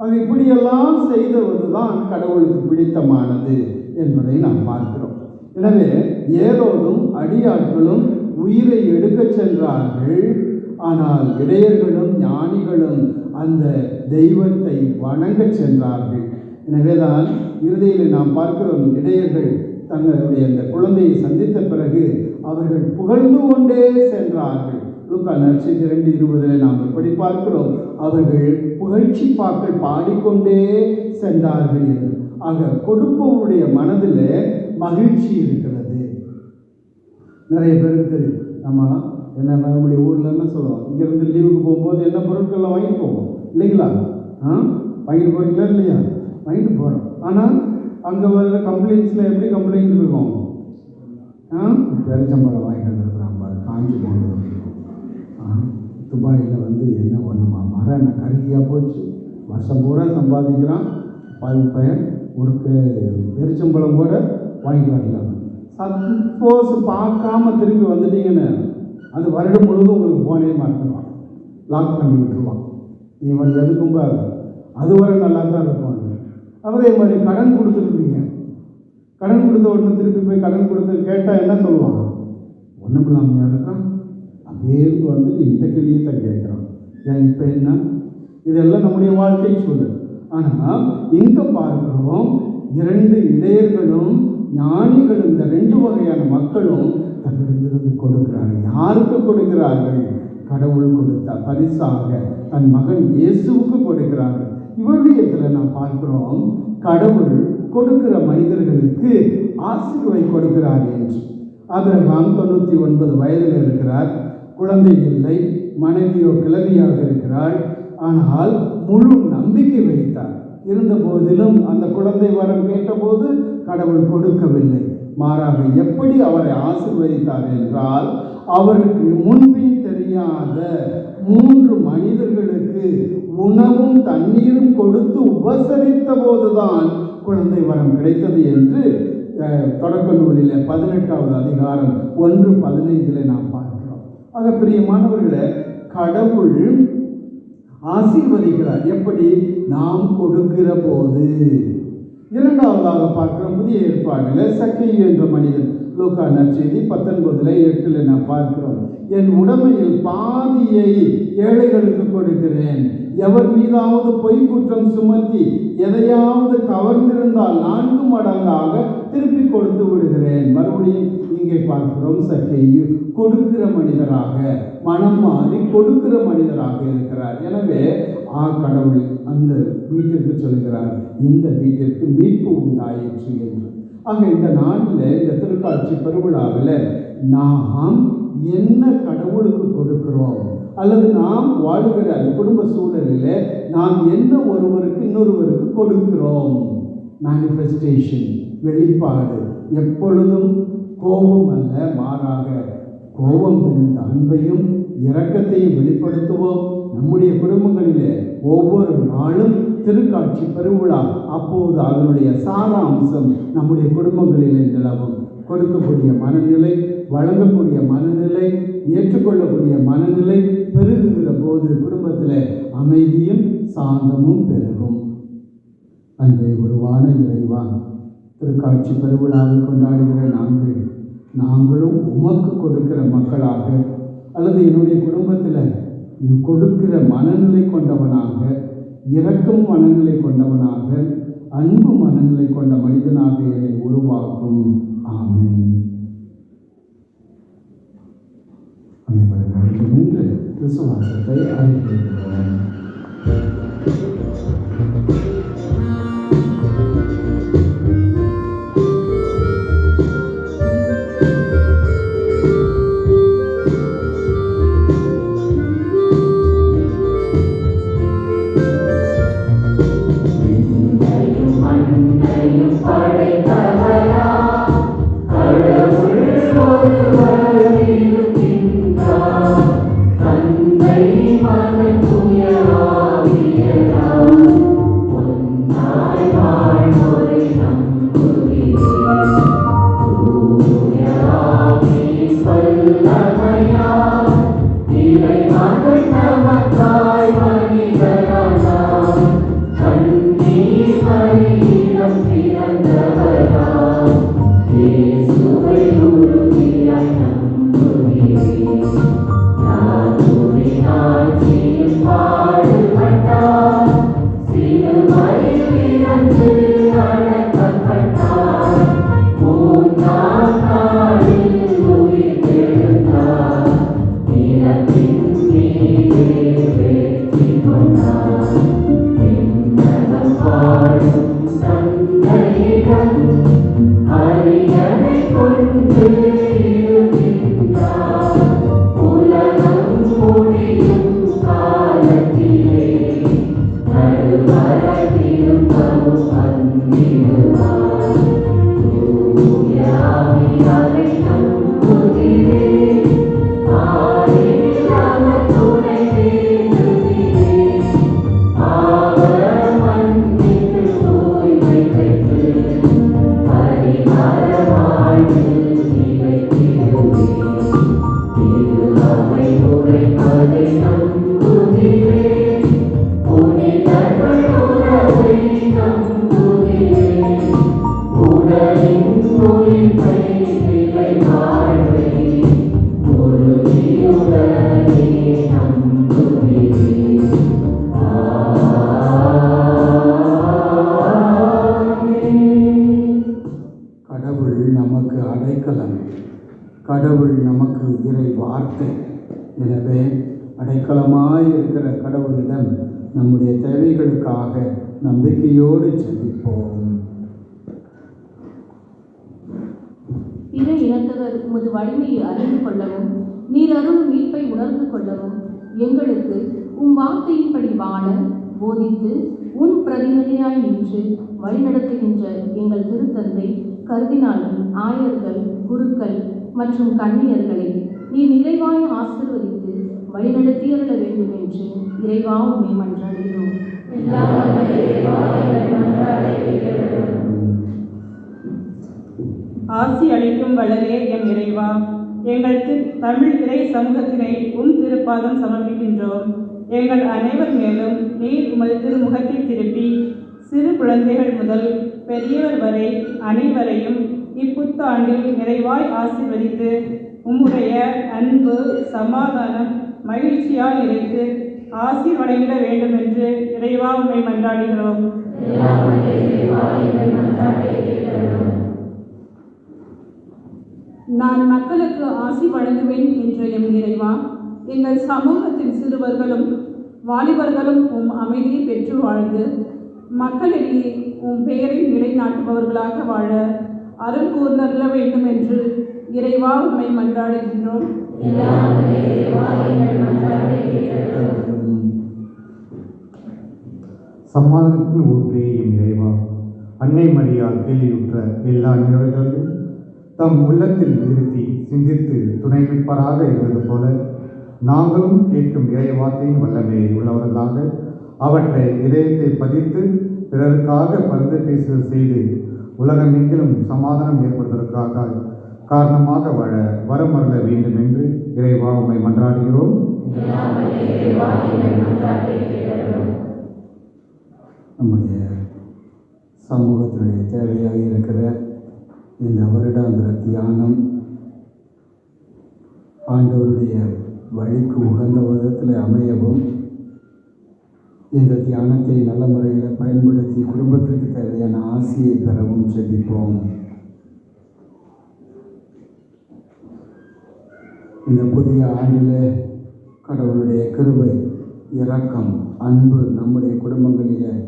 அது இப்படியெல்லாம் செய்ததுதான் கடவுளுக்கு பிடித்தமானது என்பதை நாம் பார்க்கிறோம். எனவே ஏரோதும் அடியாட்களும் உயிரை எடுக்கச் சென்றார்கள். ஆனால் இடையர்களும் ஞானிகளும் அந்த தெய்வத்தை வணங்கச் சென்றார்கள். எனவேதான் இறுதியில் நாம் பார்க்கிறோம், இடையர்கள் தங்களுடைய அந்த குழந்தையை சந்தித்த பிறகு அவர்கள் புகழ்ந்து கொண்டே சென்றார்கள். லூக்கா நற்செய்தி 2:20 நாம் எப்படி பார்க்கிறோம், அவர்கள் புகழ்ச்சி பாக்கள் பாடிக்கொண்டே சென்றார்கள் என்று. ஆக கொடுப்பவருடைய மனதில் மகிழ்ச்சி இருக்கிறது. நிறைய பேருக்கு தெரியும், நம்ம என்ன நம்முடைய ஊரில் என்ன சொல்லுவோம், இங்கேருந்து லீவுக்கு போகும்போது என்ன பொருட்கள்லாம் வாங்கிட்டு போவோம் இல்லைங்களா? வாங்கிட்டு போகிறீங்களா இல்லையா? வாங்கிட்டு போகிறோம். ஆனால் அங்கே வர்ற கம்ப்ளைண்ட்ஸில் எப்படி கம்ப்ளைண்ட் இருக்கும், பெருச்சம்பளம் வாங்கிட்டு வந்துருக்குறான் பாரு, காஞ்சி போனது. துபாயில் வந்து என்ன பண்ணுமா, மரம் என்ன கருகியாக போச்சு, வருஷம் பூரா சம்பாதிக்கிறான் பையன், ஒரு பெருச்சம்பளம் கூட வாங்கிட்டு வரலாம். சப்போஸ் பார்க்காம திரும்பி வந்துட்டீங்கன்னு அது வருடம் முழுவதும் உங்களுக்கு போனே மாற்றுவான், லாக் பண்ணி விட்டுருவான். இவன் எதுக்கும் அதுவரை நல்லா தான் இருப்பாங்க. அதே மாதிரி கடன் கொடுத்துருப்பீங்க, கடன் கொடுத்த உடனே திருப்பி போய் கடன் கொடுத்து கேட்டால் என்ன சொல்லுவான், ஒன்றும் இல்லாமல் இருக்கான், அங்கே வந்துட்டு இந்த கேள்வியை தான் கேட்குறான். ஏன் இப்போ என்ன, இதெல்லாம் நம்முடைய வாழ்க்கை சூழல். ஆனால் இங்கே பார்க்கிறோம், 2 இடையர்களும் ஞானிகளும், இந்த 2 வகையான மக்களும் தங்களிடமிருந்து கொடுக்கிறார்கள். யாருக்கு கொடுக்கிறார்கள்? கடவுள் கொடுத்த பரிசாக தன் மகன் இயேசுவுக்கு கொடுக்கிறார்கள். இவருடையத்தில் நாம் பார்க்கிறோம், கடவுள் கொடுக்கிற மனிதர்களுக்கு ஆசீர்வாதத்தை கொடுக்கிறார் என்று. ஆபிரகாம் 99 வயதில் இருக்கிறார், குழந்தை இல்லை, மனைவியோ கிழவியாக இருக்கிறாள். ஆனால் முழு நம்பிக்கை வைத்தார். இருந்த போதிலும் அந்த குழந்தை வரம் கேட்டபோது கடவுள் கொடுக்கவில்லை. மாறாக எப்படி அவரை ஆசீர்வதித்தார் என்றால், அவருக்கு முன்பின் தெரியாத 3 மனிதர்களுக்கு உணவும் தண்ணீரும் கொடுத்து உபசரித்த போதுதான் குழந்தை வரம் கிடைத்தது என்று தொடக்க நூலில் 18வது அதிகாரம் 1:15 நாம் பார்க்கிறோம். ஆக பிரியமானவர்களே, கடவுள் ஆசீர்வதிக்கிறார். எப்படி? நாம் கொடுக்கிற போது. இரண்டாவதாக பார்க்கிறோம், புதிய ஏற்பாடில் சக்கேயு என்ற மனிதன், லூக்கா நற்செய்தி 19:8 நாம் பார்க்கிறோம், என் உடைமையில் பாதியை ஏழைகளுக்கு கொடுக்கிறேன், எவர் மீதாவது பொய் குற்றம் சுமத்தி எதையாவது கவர்ந்திருந்தால் 4 மடங்காக திருப்பி கொடுத்து விடுகிறேன். மறுபடியும் இங்கே பார்க்கிறோம், சக்கேயு கொடுக்கிற மனிதராக, மனம் மாறி கொடுக்கிற மனிதராக இருக்கிறார். எனவே கடவுள் அந்த வீட்டிற்கு சொல்கிறார், இந்த வீட்டிற்கு மீட்பு உண்டாயிற்று என்று. ஆக இந்த நாளில், இந்த திருக்காட்சி பெருவிழாவில் நாம் என்ன கடவுளுக்கு கொடுக்கிறோம், அல்லது நாம் வாழுகிற அந்த குடும்ப சூழலில் நாம் என்ன ஒருவருக்கு இன்னொருவருக்கு கொடுக்கிறோம்? மேனிஃபெஸ்டேஷன், வெளிப்பாடு. எப்பொழுதும் கோபம் அல்ல, மாறாக கோபம் குறித்த அன்பையும் இரக்கத்தையும் வெளிப்படுத்துவோம். நம்முடைய குடும்பங்களிலே ஒவ்வொரு நாளும் திருக்காட்சி பெருவிழா, அப்போது அதனுடைய சாராம்சம் நம்முடைய குடும்பங்களிலே நிலவும். கொடுக்கக்கூடிய மனநிலை, வழங்கக்கூடிய மனநிலை, ஏற்றுக்கொள்ளக்கூடிய மனநிலை பெருகுகிற போது குடும்பத்தில் அமைதியும் சாந்தமும் பெருகும். அன்பே உருவான இறைவா, திருக்காட்சி பெருவிழாவை கொண்டாடுகிற நாங்களும் உமக்கு கொடுக்கிற மக்களாக, அல்லது என்னுடைய குடும்பத்தில் கொடுக்கிற மனநிலை கொண்டவனாக, இரக்கம் மனநிலை கொண்டவனாக, அன்பு மனநிலை கொண்ட மனிதனாக என்னை உருவாக்கும். ஆமென். அனைவரும் நின்று விசுவாசத்தை அறிவிக்கிறோம். எனவே அடைக்கலமாய் இருக்கிற கடவுளிடம் நம்முடைய தேவைகளுக்காக நம்பிக்கையோடு ஜெபிப்போம். பிற இனத்தவர் உமது வலிமையை அறிந்து கொள்ளவும் நீர் அருள் மீட்பை உணர்ந்து கொள்ளவும் எங்களுக்கு உம் வார்த்தையின்படி வாழ போதித்து உன் பிரதிநிதியாய் நின்று வழிநடத்துகின்ற எங்கள் திருத்தந்தை, கர்தினால்கள், ஆயர்கள், குருக்கள் மற்றும் கன்னியர்களை நீர் நிறைவாய் ஆசீர்வதித்து வழிநடத்தியருள வேண்டும் என்று இறைவா உம்மை மன்றாடுகிறோம். ஆசி அளிக்கும் வளரே எம் இறைவா, எங்கள் தமிழ் இறை சமூகத்தினை உம் திருப்பாதம் சமர்ப்பிக்கின்றோம். எங்கள் அனைவர் மேலும் நீர் உமது திருமுகத்தை திருப்பி சிறு குழந்தைகள் முதல் பெரியவர் வரை அனைவரையும் இப்புத்தாண்டில் நிறைவாய் ஆசீர்வதித்து உம்முடைய அன்பு, சமாதானம், மகிழ்ச்சியால் நிறைத்து ஆசி வழங்கிட வேண்டும் என்று இறைவா உம்மை மன்றாடுகிறோம். நான் மக்களுக்கு ஆசி வழங்குவேன் என்ற எம் இறைவா, எங்கள் சமூகத்தின் சிறுவர்களும் வாலிபர்களும் உம் அமைதியை பெற்று வாழ்ந்து மக்களிடையே உம் பெயரை நிலைநாட்டுபவர்களாக வாழ அருள் கூர்ந்தருள வேண்டும் என்று இறைவா உம்மை மன்றாடுகின்றோம். சமாதானத்தின் ஊற்றே எம் இறைவா, அன்னை மரியால் கேள்வியுற்ற எல்லா நிகழ்வுகளையும் தம் உள்ளத்தில் நிறுத்தி சிந்தித்து துணை நிற்பராக இருந்தது போல நாங்களும் கேட்கும் இறை வார்த்தையின் வல்லமையை உள்ளவர்களாக அவற்றை இதயத்தை பதித்து பிறருக்காக பரிந்து பேசுதல் செய்து உலகமெங்கிலும் சமாதானம் ஏற்படுவதற்காக காரணமாக வாழ வரமருள வேண்டும் என்று இறைவா உம்மை மன்றாடுகிறோம். நம்முடைய சமூகத்தினுடைய தேவையாக இருக்கிற இந்த வருடாந்திர தியானம் ஆண்டவருடைய வழிக்கு உகந்த விதத்தில் அமையவும், இந்த தியானத்தை நல்ல முறையில் பயன்படுத்தி குடும்பத்திற்கு தேவையான ஆசியை பெறவும் ஜெபிப்போம். இந்த புதிய ஆண்டில் கடவுளுடைய கிருபை, இரக்கம், அன்பு நம்முடைய குடும்பங்களில்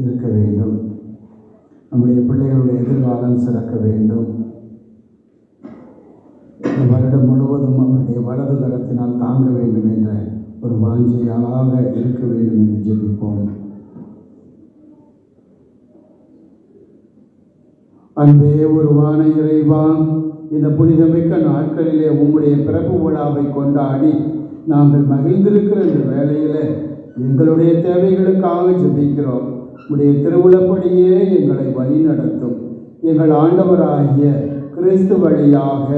இருக்க வேண்டும். நம்முடைய பிள்ளைகளுடைய எதிர்காலம் சிறக்க வேண்டும். இந்த வருடம் முழுவதும் அவருடைய வலது கரத்தினால் தாங்க வேண்டும் என்ற ஒரு வாஞ்சையாக இருக்க வேண்டும் என்று ஜெபிப்போம். அன்பே உருவான இறைவா, இந்த புனிதமிக்க நாட்களிலே உம்முடைய பிறப்பு விழாவை கொண்டாடி நாங்கள் மகிழ்ந்திருக்கிற இந்த வேளையில் எங்களுடைய தேவைகளுக்காக ஜெபிக்கிறோம். உடைய திருவுளப்படியே எங்களை வழிநடத்தும். எங்கள் ஆண்டவராகிய கிறிஸ்து வழியாக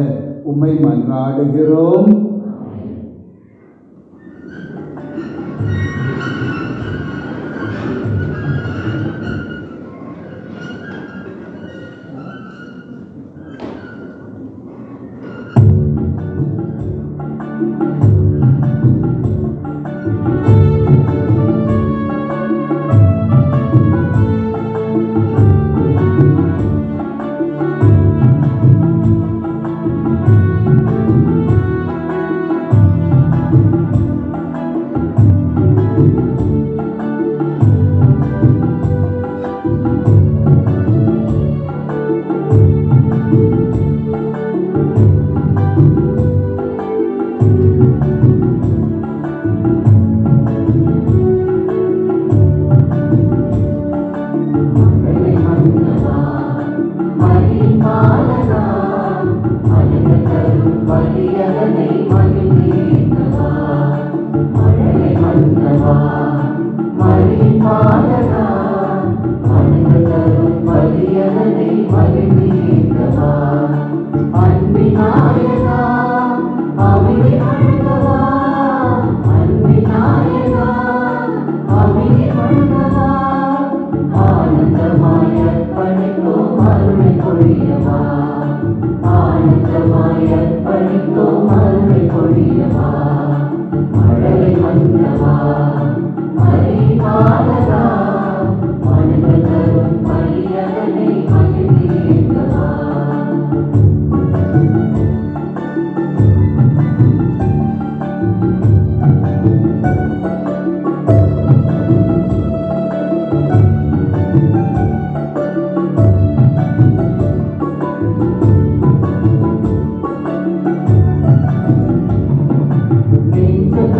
உம்மை மன்றாடுகிறோம்.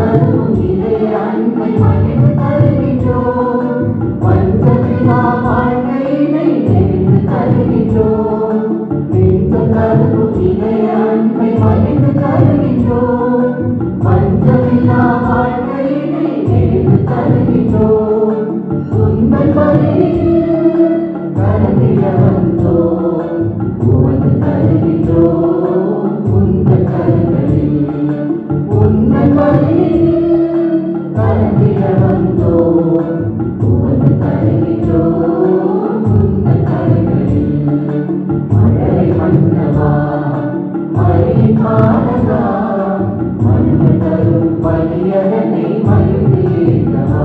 தரும் இதய அன்பை மகிழ்ந்து தருகின்றோம். பஞ்சமில்லா வாழ்க்கையினை நெகிழ்ந்து தருகின்றோம். நெஞ்சம் தரும் இதய அன்பை மகிழ்ந்து தருகின்றோம். பஞ்சமில்லா வாழ்க்கையினை நெகிழ்ந்து தருகின்றோம். உங்கள் பலியில் கலந்திட வந்தோம். உமது தருகின்றோம் உங்கள் கரங்களில். உங்கள் பலியில் கலந்திட வந்தோம். உமது தருகின்றோம் உங்கள் கரங்களில். மழலை மன்னவா மழையின் காலகா மண்ணு தரும் பலியதனை மகிழ்ந்து ஏற்றவா.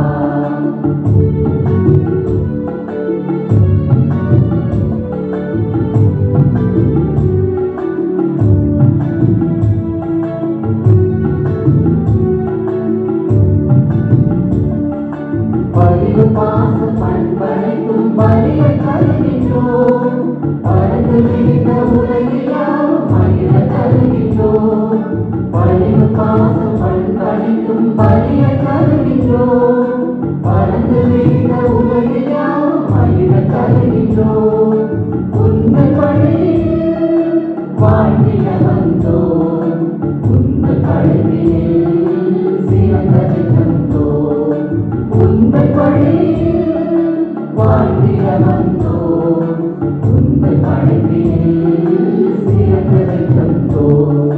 பரிவு பாச பண்பனைக்கும் பலிய தருகின்றோம். பறந்து விழுந்த உலகிலாவும் மகிழ தருகின்றோம். பரிவு பாச பண்பனைக்கும் பலிய தருகின்றோம். பறந்து விழுந்த உலகிலாவும் மகிழ தருகின்றோம். உங்கள் பணியில் வாழ்ந்திட வந்தோம். உங்கள் கல்வியில் சிறந்ததை தந்தோம். உங்கள் பணியில் வாழ்ந்திட வந்தோம். உங்கள் படைப்பில் சிறந்ததை தந்தோம்.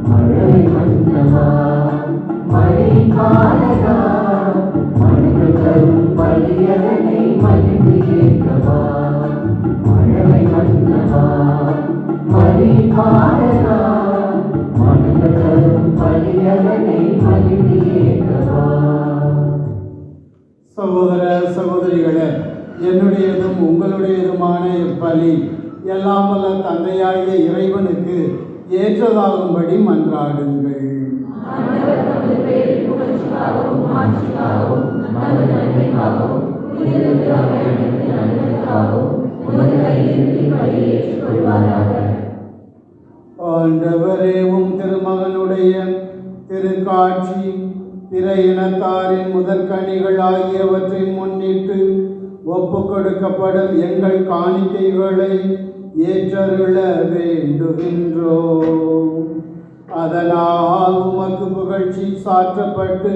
மழை மன்னவா மழை காலகா மனித தரும் பலியதனை மகிழ்ந்து ஏற்றவா. மழை மன்னவா மழை காலகா மனித தரும் பலியதனை மகிழ்ந்து ஏற்றவா. சகோதர சகோதரிகளே, என்னுடையதும் உங்களுடையதுமான இப்பலி எல்லாம் வல்ல தந்தையாகிய இறைவனுக்கு ஏற்றதாகும்படி மன்றாடுங்கள். ஆண்டவரே, உம் திருமகனுடைய திருக்காட்சி பிற இனத்தாரின் முதற்கனிகள் ஆகியவற்றை முன்னிட்டு ஒப்பு கொடுக்கப்படும் எங்கள் காணிக்கைகளை ஏற்றருள வேண்டுகின்றோம். அதனால் உமக்கு புகழ்ச்சி சாற்றப்பட்டு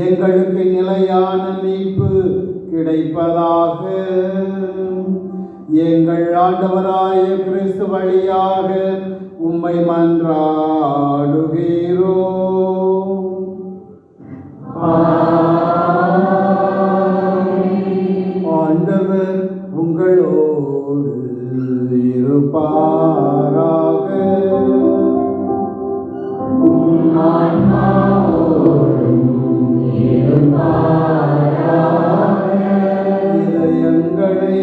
எங்களுக்கு நிலையான மீட்பு கிடைப்பதாக. எங்கள் ஆண்டவராய கிறிஸ்து வழியாக உம்மை மன்றாடுகிறோம். ஆண்டவர் உங்களோடு இருப்பாராக. இதயங்களை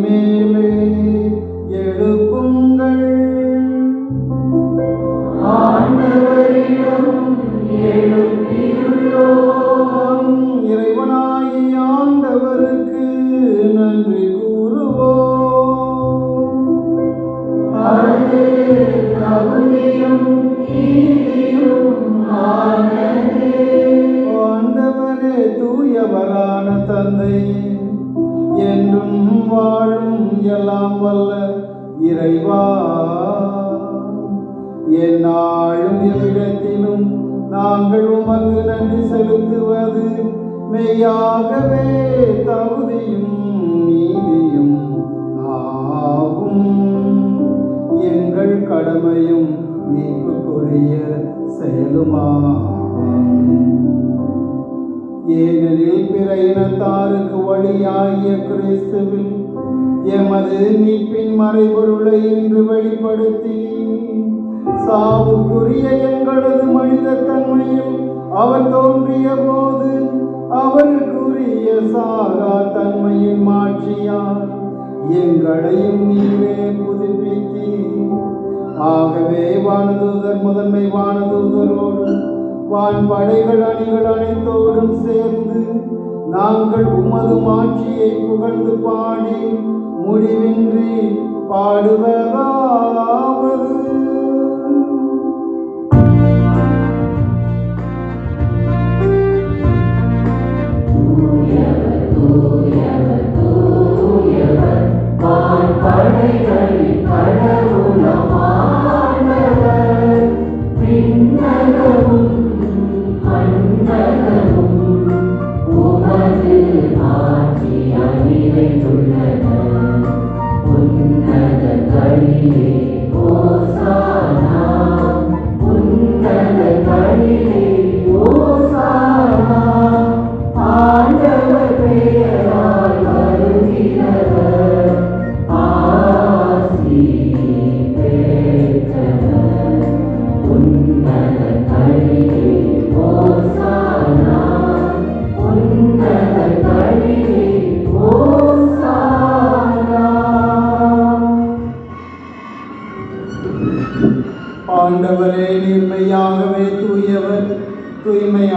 மேலே எழுப்புங்கள். இறைவனாகிய ஆண்டவருக்கு நன்றி கூறுவோம். ஆண்டவரே, தூயவரான தந்தை, என்றும் வாழும் எல்லாம் வல்ல இறைவா, எந்நாளும் எவ்விடத்திலும் நாங்கள் உமக்கு நன்றி செலுத்துவது மெய்யாகவே தகுதியும் நீதியும் ஆகும். எங்கள் கடமையும் மீட்புக்குரிய செயலுமாகும். ஏனெனில் பிற இனத்தாருக்கு வழியாகிய கிறிஸ்துவில் எமது மீட்பின் மறைபொருளை இன்று வெளிப்படுத்தி சாவுக்குரிய எங்களது மனித தன்மையில் அவர் தோன்றிய போது அவருக்குரிய சாகா தன்மையின் மாட்சியார் எங்களையும் நீரே புதுப்பித்தீர். ஆகவே வானதூதர் முதன்மை வானதூதரோடு வான்படைகள் அணிகள் அனைத்தோடும் சேர்ந்து நாங்கள் உமது மாட்சியை புகழ்ந்து பாடி முடிவின்றி பாடுவதாவது.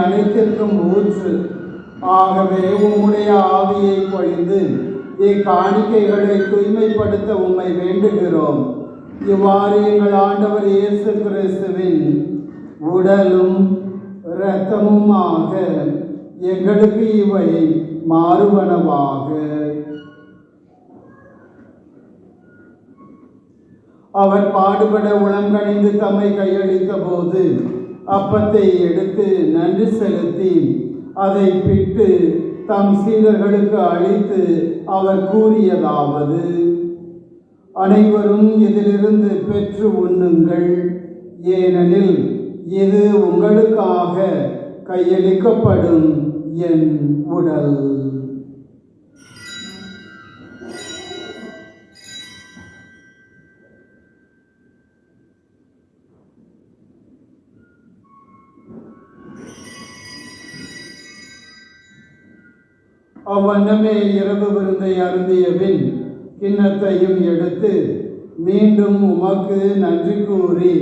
அனைத்திற்கும் ஊற்று. ஆகவே உம்முடைய ஆவியை பொழிந்து இக்காணிக்கைகளை தூய்மைப்படுத்த உம்மை வேண்டுகிறோம். இவ்வாறு எங்கள் ஆண்டவர் இயேசு கிறிஸ்துவின் உடலும் இரத்தமுமாக எங்களுக்கு இவை மாறுவனவாக. அவர் பாடுபட உளங்கணிந்து தம்மை கையளித்த போது அப்பத்தை எடுத்து நன்றி செலுத்தி அதை பிட்டு தம் சீடர்களுக்கு அளித்து அவர் கூறியதாவது: அனைவரும் இதிலிருந்து பெற்று உண்ணுங்கள், ஏனெனில் இது உங்களுக்காக கையளிக்கப்படும் என் உடல். அவ்வண்ணமே இரவு விருந்தை அருந்திய பின் கிண்ணத்தையும் எடுத்து மீண்டும் உமக்கு நன்றி கூறி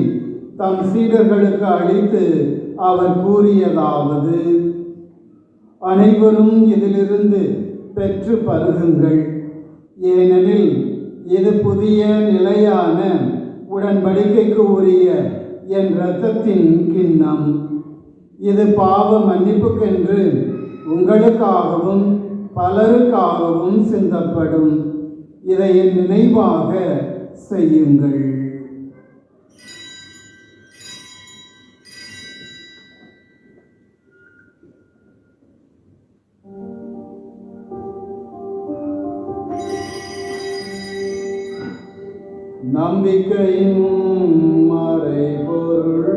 தம் சீடர்களுக்கு அளித்து அவர் கூறியதாவது: அனைவரும் இதிலிருந்து பெற்று பருகுங்கள், ஏனெனில் இது புதிய நிலையான உடன்படிக்கைக்கு உரிய என் இரத்தத்தின் கிண்ணம். இது பாவ மன்னிப்புக்கென்று உங்களுக்காகவும் பலருக்காகவும் சிந்தப்படும். இதை என் நினைவாக செய்யுங்கள். நம்பிக்கையின் மறைபொருள்.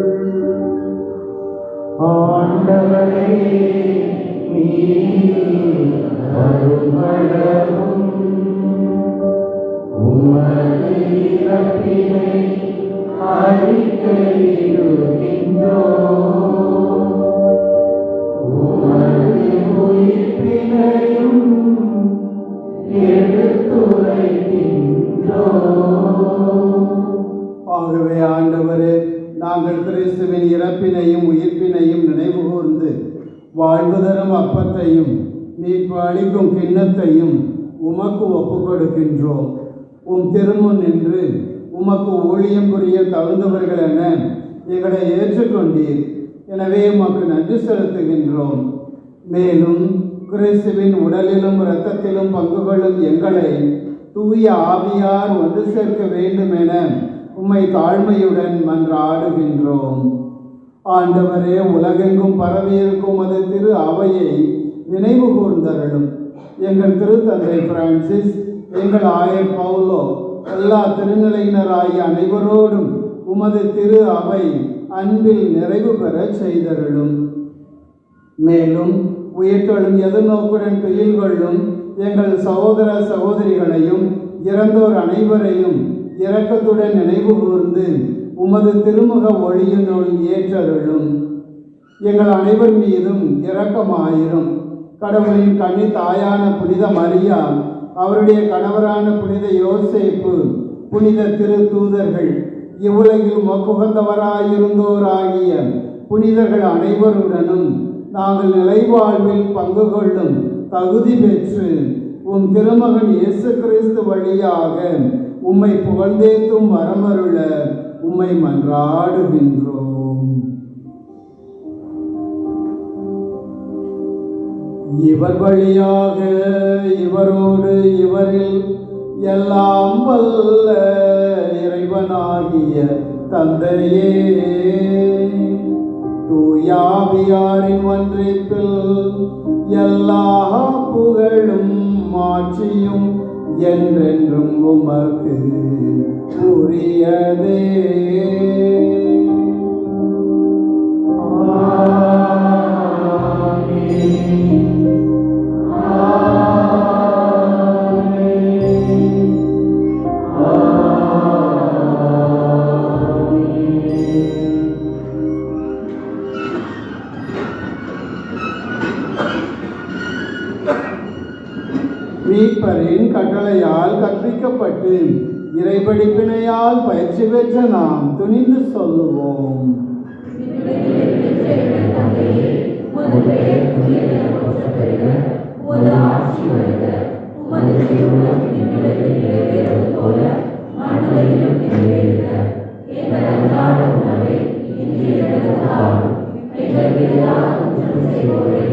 ஆண்டவரே, நீர் வருமளவும் உமது இறப்பினை அறிக்கையிடுகின்றோம், உமது உயிர்ப்பினையும் எடுத்துரைக்கின்றோம். ஆகவே ஆண்டவரே, நாங்கள் கிறிஸ்துவின் இறப்பினையும் உயிர்ப்பினையும் நினைவு கூர்ந்து வாழ்வு தரும் அப்பத்தையும் மீட்பு அளிக்கும் கிண்ணத்தையும் உமக்கு ஒப்புக் கொடுக்கின்றோம். உம் திருமுன் நின்று உமக்கு ஊழியம் புரிய தகுந்தவர்கள் என எங்களை ஏற்றுக்கொண்டீர். எனவே உமக்கு நன்றி செலுத்துகின்றோம். மேலும் கிறிஸ்துவின் உடலிலும் இரத்தத்திலும் பங்கு கொள்ளும் எங்களை தூய ஆவியார் ஒன்று சேர்க்க வேண்டும் என உம்மை தாழ்மையுடன் மன்றாடுகின்றோம். ஆண்டவரே, உலகெங்கும் பரவியிருக்கும் அது திரு அவையை நினைவு கூர்ந்தருளும். எங்கள் திருத்தந்தை பிரான்சிஸ், எங்கள் ஆயர் பவுலோ, எல்லா திருநிலையினராகிய அனைவரோடும் உமது திரு அவை அன்பில் நிறைவு பெற செய்தருளும். மேலும் உயிர்த்தெழும் எதிர்நோக்குடன் துயில் கொள்ளும் எங்கள் சகோதர சகோதரிகளையும் இறந்தோர் அனைவரையும் இரக்கத்துடன் நினைவு கூர்ந்து உமது திருமுக ஒளியினுள் ஏற்றருளும். எங்கள் அனைவர் மீதும் இரக்கமாயிரும். கடவுளின் கன்னி தாயான புனித மரியா, அவருடைய கணவரான புனித யோசேப்பு, புனித திரு தூதர்கள், இவ்வுலகில் மக்குகந்தவராயிருந்தோராகிய புனிதர்கள் அனைவருடனும் நாங்கள் நிலைவாழ்வில் பங்கு கொள்ளும் தகுதி பெற்று உம் திருமகன் இயேசு கிறிஸ்து வழியாக உம்மை புகழ்ந்தேத்தும் வரமருள உம்மை மன்றாடுகின்றோம். இவர் வழியாக இவரோடு இவரில் எல்லாம் வல்ல இறைவனாகிய தந்தையே, தூயாவியாரின் ஒன்றிப்பில் எல்லா புகழும் மாட்சியும் என்றென்றும் உமக்கு உரியதே. மீட்பரின் கட்டளையால் கற்பிக்கப்பட்டு இறைபடிப்பினையால் பயிற்சி பெற்ற நாம் துணிந்து சொல்லுவோம்: தூயதென போற்றப் பெறுக. உமது ஆட்சி வருக. உமது திருவுளம் விண்ணுலகில் நிறைவேறுவது போல மண்ணுலகிலும் நிறைவேறுக. எங்கள் அன்றாட உணவை இன்று எங்களுக்கு தாரும். எங்களுக்கு எதிராக குற்றம் செய்வோரை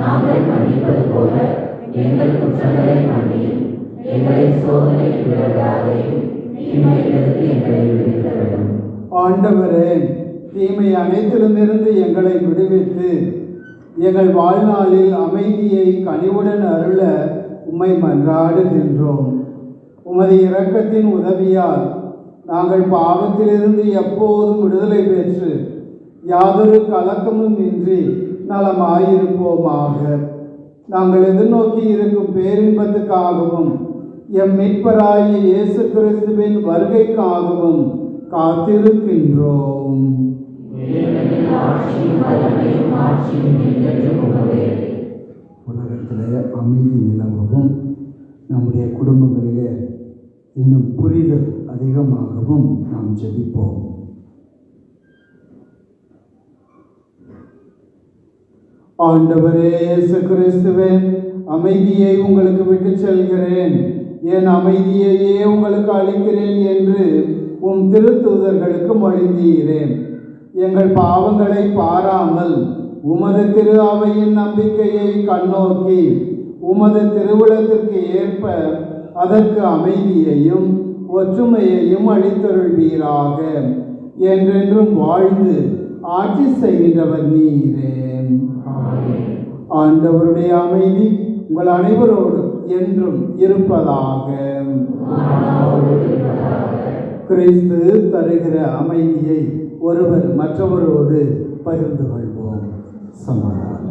நாங்கள் மன்னிப்பது போல எங்கள் குற்றங்களை மன்னியும். எங்களை சோதனைக்கு விடாதேயும், தீமையிலிருந்து எங்களை விடுவித்தருளும். ஆண்டவரே, தீமை அனைத்திலுமிருந்து எங்களை விடுவித்து எங்கள் வாழ்நாளில் அமைதியை கனிவுடன் அருள உம்மை மன்றாடுகின்றோம். உமது இரக்கத்தின் உதவியால் நாங்கள் பாவத்திலிருந்து எப்போதும் விடுதலை பெற்று யாதொரு கலக்கமும் இன்றி நலமாயிருப்போமாக. நாங்கள் எதிர்நோக்கி இருக்கும் பேரின்பத்துக்காகவும் எம் மீட்பராகிய இயேசு கிறிஸ்துவின் வருகைக்காகவும் காத்திருக்கின்றோம். உலகத்திலே அமைதி நிலவவும் நம்முடைய குடும்பங்களிலே இன்னும் புரிதல் அதிகமாகவும் நாம் ஜெபிப்போம். ஆண்டவரே இயேசு கிறிஸ்துவே, அமைதியை உங்களுக்கு விட்டு செல்கிறேன், என் அமைதியையே உங்களுக்கு அளிக்கிறேன் என்று உம் திருத்தூதர்களுக்கு மொழிந்தீரேன். எங்கள் பாவங்களை பாராமல் உமது திரு அவையின் நம்பிக்கையை கண்ணோக்கி உமது திருவுளத்திற்கு ஏற்ப அதற்கு அமைதியையும் ஒற்றுமையையும் அளித்தருள்வீராக. என்றென்றும் வாழ்ந்து ஆட்சி செய்கின்றவர் நீரே. ஆண்டவருடைய அமைதி உங்கள் அனைவரோடு என்றும் இருப்பதாக. கிறிஸ்து தருகிற அமைதியை ஒருவர் மற்றவரோடு பகிர்ந்து கொள்வோம். சமாதானம்.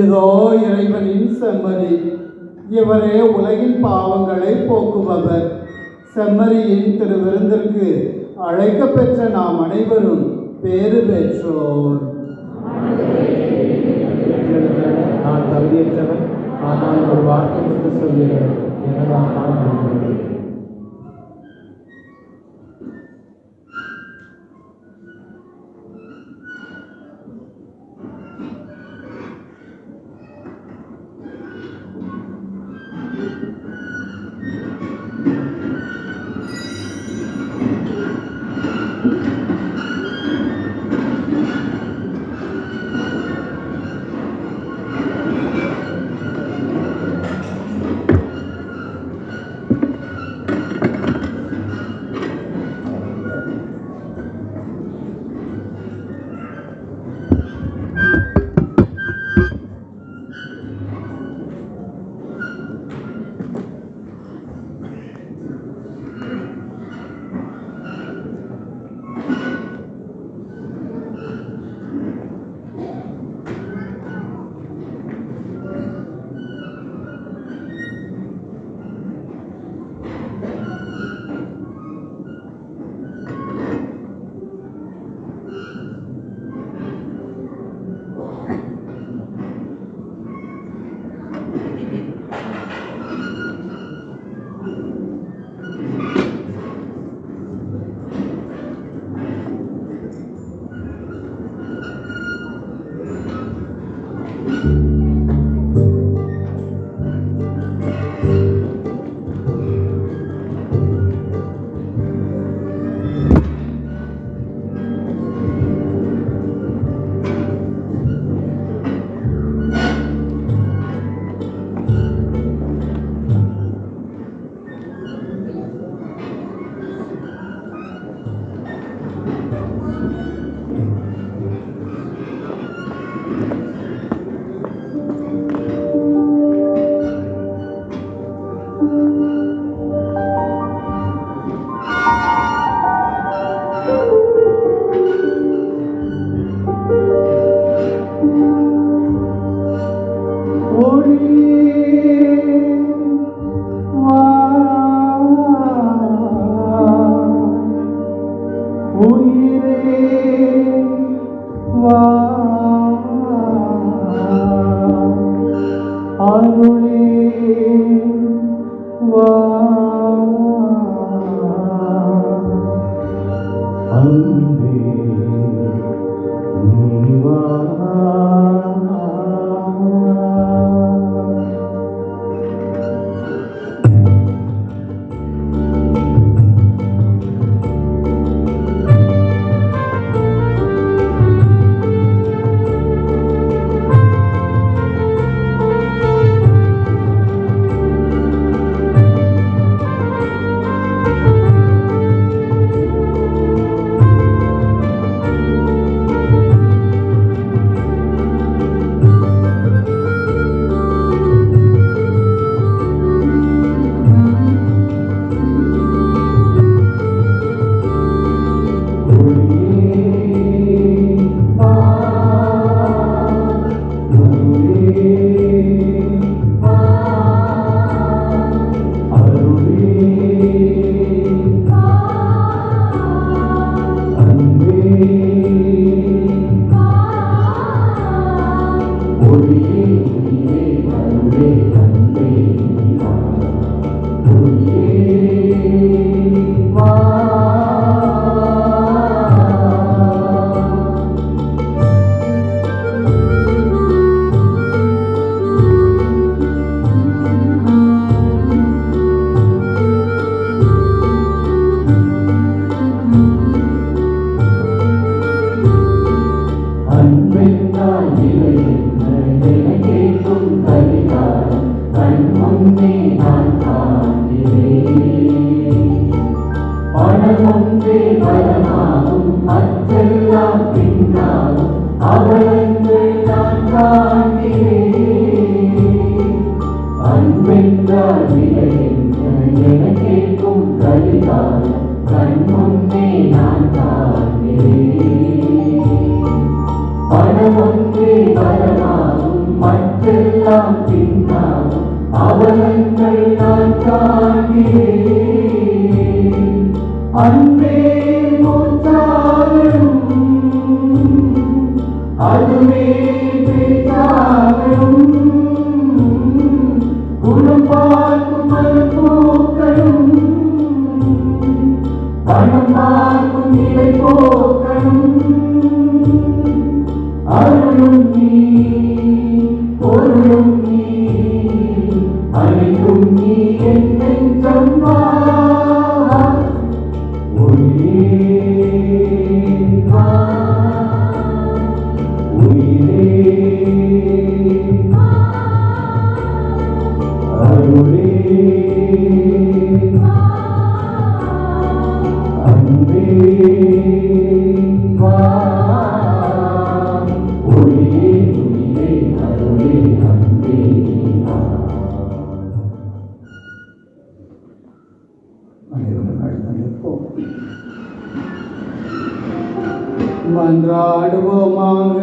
இதோ இறைவனின் செம்மறி, இவரே உலகின் பாவங்களை போக்குபவர். செம்மறியின் திருவிருந்திற்கு அழைக்க பெற்ற நாம் அனைவரும் பேறு பெற்றோர். நான் தகுதியற்றவன், ஆனால் ஒரு வார்த்தை என்று சொல்கிறேன், எனதான் நான் நம்புகிறேன். மனமொன்றே பலமாகும் மற்றெல்லாம் பின்னாகும் அவலங்கள் நான் காண்கிறேன். அன்பென்றால் விலை என கேட்கும் கலிகாலம் கண் முன்னே நான் காண்கிறேன். பணமொன்றே பலமாகும் மற்றெல்லாம் பின்னாகும் அவலங்கள் நான் காண்கிறேன். அன்பே மூச்சாகணும் அதுவே பேச்சாகணும். குணம் பார்க்கும் மறுப்போக்கணும் பணம் பார்க்கும் நிலை போக்கணும். அருளும் நீ பொருளும் நீ அனைத்தும் நீ என் நெஞ்சம் வா. மன்றாடுவோமாக.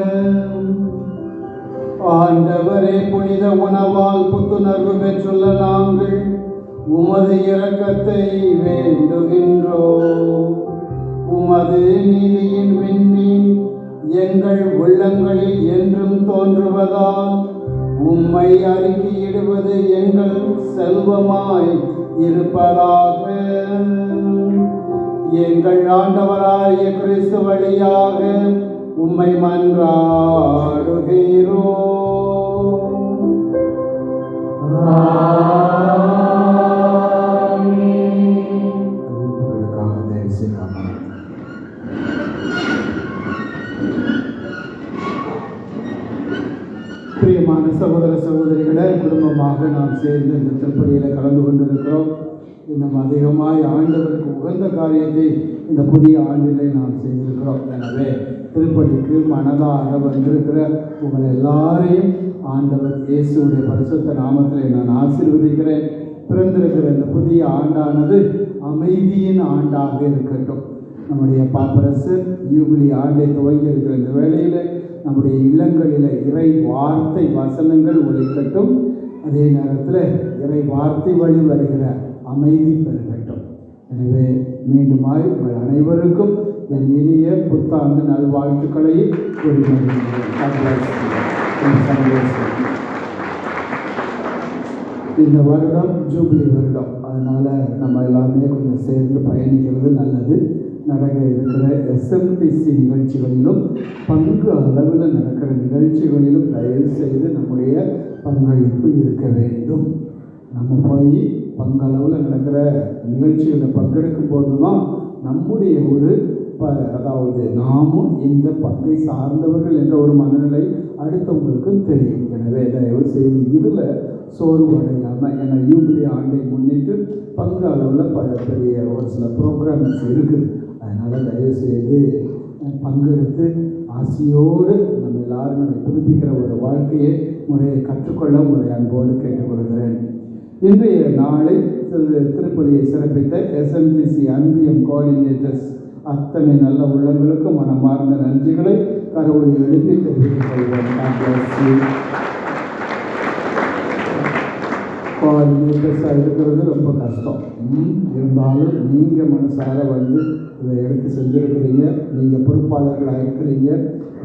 ஆண்டவரே, புனித உணவால் புத்துணர்வு பெற்றுள்ள நாங்கள் உமது இரக்கத்தை வேண்டுகின்றோம். உமது நீதியின் விண்மீன் எங்கள் உள்ளங்களில் என்றும் தோன்றுவதால் உம்மை அறிக்கையிடுவது எங்கள் செல்வமாய் இருப்பதாக. எங்கள் ஆண்டவராகிய கிறிஸ்து வழியாக உம்மை மன்றாடுகிறோம். பிரியமான சகோதர சகோதரிகளை, குடும்பமாக நாம் சேர்ந்து இந்த திருப்பலியில் கலந்து கொண்டிருக்கிறோம். இன்னும் அதிகமாய் ஆண்டவருக்கு உகந்த காரியத்தை இந்த புதிய ஆண்டிலே நாம் செய்திருக்கிறோம். எனவே திருப்பலிக்கு மனதாக வந்திருக்கிற உங்கள் எல்லாரையும் ஆண்டவர் இயேசுடைய பரிசுத்த நாமத்தில் நான் ஆசீர்வதிக்கிறேன். பிறந்திருக்கிற இந்த புதிய ஆண்டானது அமைதியின் ஆண்டாக இருக்கட்டும். நம்முடைய பாப்பரசு யூபிலி ஆண்டை துவங்கி இருக்கிற இந்த வேளையில் நம்முடைய இல்லங்களில் இறை வார்த்தை வசனங்கள் ஒலிக்கட்டும். அதே நேரத்தில் இறை வார்த்தை வழி வருகிற அமைதி பெருகட்டும். எனவே மீண்டுமாய் உங்கள் அனைவருக்கும் என் இனிய புத்தாண்டு நல்வாழ்த்துக்களையும் கூறினேன். இந்த வருடம் ஜூபிலி வருடம், அதனால் நம்ம எல்லாமே கொஞ்சம் சேர்ந்து பயணிக்கிறது நல்லது. நடக்க இருக்கிற எஸ்எம்டிசி நிகழ்ச்சிகளிலும் பங்கு அளவில் நடக்கிற நிகழ்ச்சிகளிலும் தயவு செய்து நம்முடைய பங்களிப்பு இருக்க வேண்டும். நம்ம போய் பங்களவில் நடக்கிற நிகழ்ச்சிகளில் பங்கெடுக்கும் போது தான் நம்முடைய ஒரு அதாவது நாமும் இந்த பங்கை சார்ந்தவர்கள் என்ற ஒரு மனநிலை அடுத்தவங்களுக்கும் தெரியும். எனவே தயவு செய்து இதில் சோர்வடையாமல், ஏன்னா யூபிலி ஆண்டை முன்னிட்டு பங்கு அளவில் பெரிய ஒரு சில ப்ரோக்ராம்ஸ் இருக்குது. அதனால் தயவுசெய்து பங்கெடுத்து ஆசையோடு நம்ம எல்லாரும் புதுப்பிக்கிற ஒரு வாழ்க்கையை முறையை கற்றுக்கொள்ள உங்களை அன்போடு கேட்டுக்கொள்கிறேன். இன்றைய நாளை திருப்பலியை சிறப்பித்த எஸ்எம்டிசி அன்பியம் கோஆர்டினேட்டர்ஸ் அத்தனை நல்ல உள்ளங்களுக்கு மனமார்ந்த நன்றிகளை கரவொலி எழுப்பி தெரிவித்துக் கொள்வோம். கோஆர்டினேட்டர்ஸாக இருக்கிறது ரொம்ப கஷ்டம். இருந்தாலும் நீங்கள் மனசார வந்து இதை எடுத்து செஞ்சுருக்கிறீங்க. நீங்கள் பொறுப்பாளர்களாக இருக்கிறீங்க.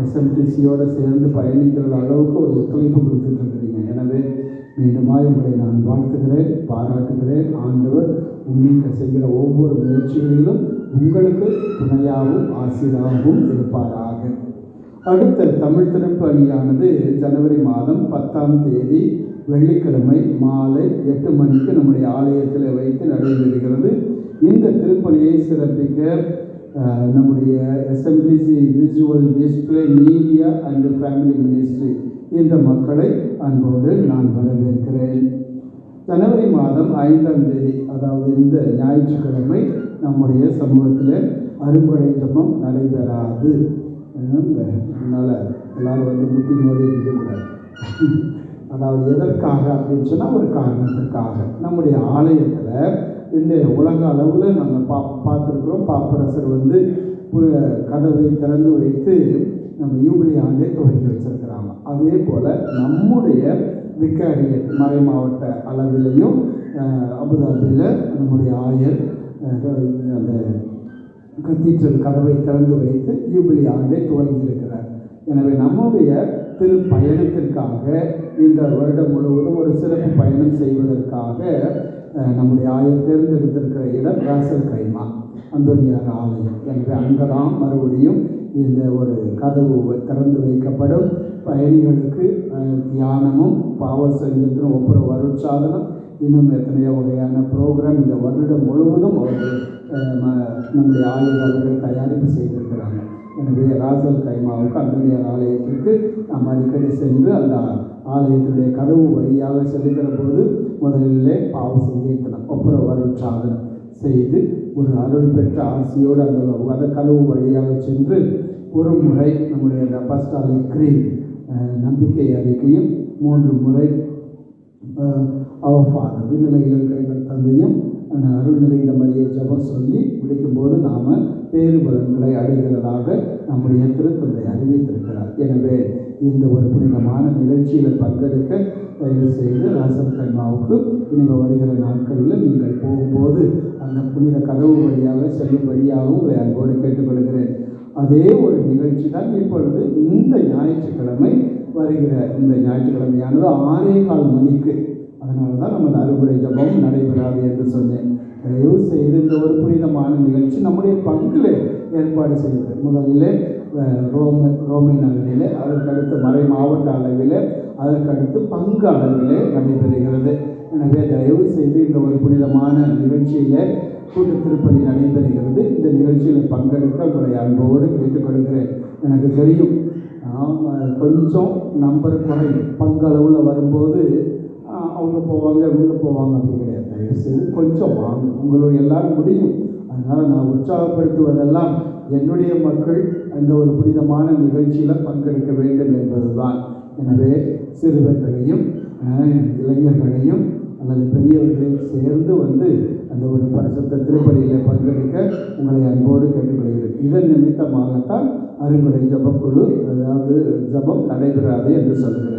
எஸ்எம்டிசியோடு சேர்ந்து பயணிக்கிற அளவுக்கு ஒரு ஒத்துழைப்பு கொடுத்துட்ருக்கிறீங்க. எனவே மீண்டுமாய் உங்களை நான் வாழ்த்துகிறேன், பாராட்டுகிறேன். ஆண்டவர் நீங்கள் செய்கிற ஒவ்வொரு முயற்சிகளிலும் உங்களுக்கு துணையாகவும் ஆசிரியராகவும் இருப்பாராக. அடுத்த தமிழ் திருப்பலியானது ஜனவரி மாதம் 10ஆம் தேதி வெள்ளிக்கிழமை மாலை 8 மணிக்கு நம்முடைய ஆலயத்தில் வைத்து நடைபெறுகிறது. இந்த திருப்பலியை சிறப்பிக்க நம்முடைய SMTC visual display media and family ministry இந்த மக்களை அன்போடு நான் வரவேற்கிறேன். ஜனவரி மாதம் 5ஆம் தேதி, அதாவது இந்த ஞாயிற்றுக்கிழமை நம்முடைய சமூகத்தில் அருங்கொடை ஜெபம் நடைபெறாது. அதனால் எல்லாரும் வந்து முட்டி மோதி இருக்கக்கூடாது. அதாவது எதற்காக அப்படின்னு சொன்னால் ஒரு காரணத்திற்காக. நம்முடைய ஆலயத்தில் இந்த உலக அளவில் நம்ம பார்த்துருக்குறோம். பாப்பரசர் வந்து கதவை திறந்து வைத்து நம்ம யூபிலி ஆண்டை துவங்கி வச்சிருக்கிறாங்க. அதே போல் நம்முடைய விக்காரியட் மறை மாவட்ட அளவிலையும் அபுதாபியில் நம்முடைய ஆயர் அந்த கத்தீட்ரல் கதவை திறந்து வைத்து யூபிலி ஆண்டை துவங்கி இருக்கிறார். எனவே நம்முடைய திருப்பயணத்திற்காக இந்த வருடம் முழுவதும் ஒரு சிறப்பு பயணம் செய்வதற்காக நம்முடைய ஆயர் தேர்ந்தெடுத்திருக்கிற இடம் ராசல் கைமா அந்தோனியார் ஆலயம். எனவே அங்கே தான் மறுபடியும் இந்த ஒரு கதவு திறந்து வைக்கப்படும். பயணிகளுக்கு தியானமும் பாவ சங்கத்திலும் ஒப்புரவு அருட்சாதனம் இன்னும் எத்தனையோ வகையான ப்ரோக்ராம் இந்த வருடம் முழுவதும் அவர்கள் நம்முடைய ஆயுதங்கள் தயாரிப்பு செய்திருக்கிறாங்க. எனவே ராசல் கைமாவுக்கு அந்தோனியார் ஆலயத்திற்கு நாம் அடிக்கடி சென்று அந்த ஆலயத்தினுடைய கதவு வழியாக செல்லுகிற போது முதலிலே பாவ சங்கீர்த்தனம் ஒப்புரவு அருட்சாதனம் செய்து ஒரு அருள் பெற்ற ஆசையோடு அந்த கதவு வழியாக சென்று ஒரு முறை நம்முடைய அந்த அப்போஸ்தலிக் க்ரீட் நம்பிக்கை அறிக்கையும் 3 முறை அவர் ஃபாதர் விண்ணுலகில் இருக்கிற எங்கள் தந்தையும் அருள் நிறைந்த மரியை ஜெபம் சொல்லி முடிக்கும்போது நாம் பேறு பலன்களை அடைகிறதாக நம்முடைய திருத்தந்தை அறிவித்திருக்கிறார். எனவே இந்த ஒரு புனிதமான நிகழ்ச்சியில் பங்கெடுக்க தயவு செய்து ராசல் கைமாவுக்கு இனிமே வருகிற நாட்களில் நீங்கள் போகும்போது அந்த புனித கதவு வழியாக செல்லும்படியாகவும் உங்களை அன்போடு கேட்டுக்கொள்கிறேன். அதே ஒரு நிகழ்ச்சி தான் இப்பொழுது இந்த ஞாயிற்றுக்கிழமை வருகிற இந்த ஞாயிற்றுக்கிழமையானது 6:15 மணிக்கு. அதனால தான் நமது அறுவடை ஜெபம் நடைபெறாது என்று சொன்னேன். தயவு செய்து இந்த ஒரு புனிதமான நிகழ்ச்சி நம்முடைய பங்கில் ஏற்பாடு செய்தது. முதலில் ரோமை நகரில், அதற்கடுத்து மறை மாவட்ட அளவில், அதற்கடுத்து பங்கு அளவில் நடைபெறுகிறது. எனவே தயவு செய்து இந்த ஒரு புனிதமான நிகழ்ச்சியில் கூட்டு திருப்பலி நடைபெறுகிறது. இந்த நிகழ்ச்சியில் பங்கெடுக்க உங்களை அன்போடு கேட்டுக்கொள்கிறேன். எனக்கு தெரியும் கொஞ்சம் நம்பர் குறையும். பங்கு அளவில் வரும்போது அவங்க போவாங்க இவங்க போவாங்க அப்படி கிடையாது. தயவு செய்து கொஞ்சம் வாங்க, உங்களுடைய எல்லாரும் முடியும். அதனால் நான் உற்சாகப்படுத்துவதெல்லாம் என்னுடைய மக்கள் அந்த ஒரு புனிதமான நிகழ்ச்சியில் பங்கெடுக்க வேண்டும் என்பது தான். எனவே சிறுவர்களையும் இளைஞர்களையும் அல்லது பெரியவர்களையும் சேர்ந்து வந்து அந்த ஒரு பரிசுத்த திருப்பலியில் பங்கெடுக்க உங்களை அன்போடு கேட்டுக்கொள்கிறேன். இதன் நிமித்தமாகத்தான் அருங்குறை ஜபக்குழு அதாவது ஜபம் நடைபெறாது என்று சொல்கிறேன்.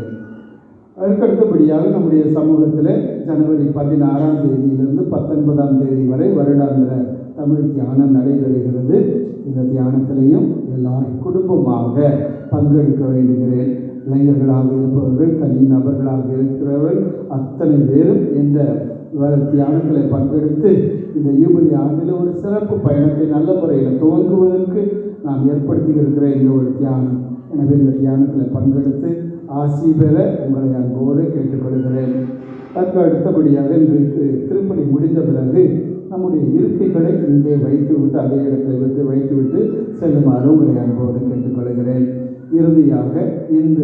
அதற்கடுத்தபடியாக நம்முடைய சமூகத்தில் ஜனவரி 16ஆம் தேதியிலிருந்து 19ஆம் தேதி வரை வருடாந்திர தமிழ் தியானம் நடைபெறுகிறது. இந்த தியானத்திலையும் எல்லாரும் குடும்பமாக பங்கெடுக்க வேண்டுகிறேன். இளைஞர்களாக இருப்பவர்கள், தனி நபர்களாக இருக்கிறவர்கள் அத்தனை பேரும் இந்த தியானத்தில் பங்கெடுத்து இந்த யூபிலி ஆண்டில் ஒரு சிறப்பு பயணத்தை நல்ல முறையில் துவங்குவதற்கு நாம் ஏற்படுத்தி இருக்கிற இந்த ஒரு தியானம். எனவே இந்த தியானத்தில் பங்கெடுத்து ஆசி பெற உங்களை அன்போடு கேட்டுக்கொள்கிறேன். அதற்கு அடுத்தபடியாக இன்றைக்கு திருப்பலி முடிந்த பிறகு நம்முடைய இருக்கைகளை இங்கே வைத்துவிட்டு அதே இடத்துல வைத்துவிட்டு செல்லுமாறு உங்களை அன்போடு கேட்டுக்கொள்கிறேன். இறுதியாக இந்த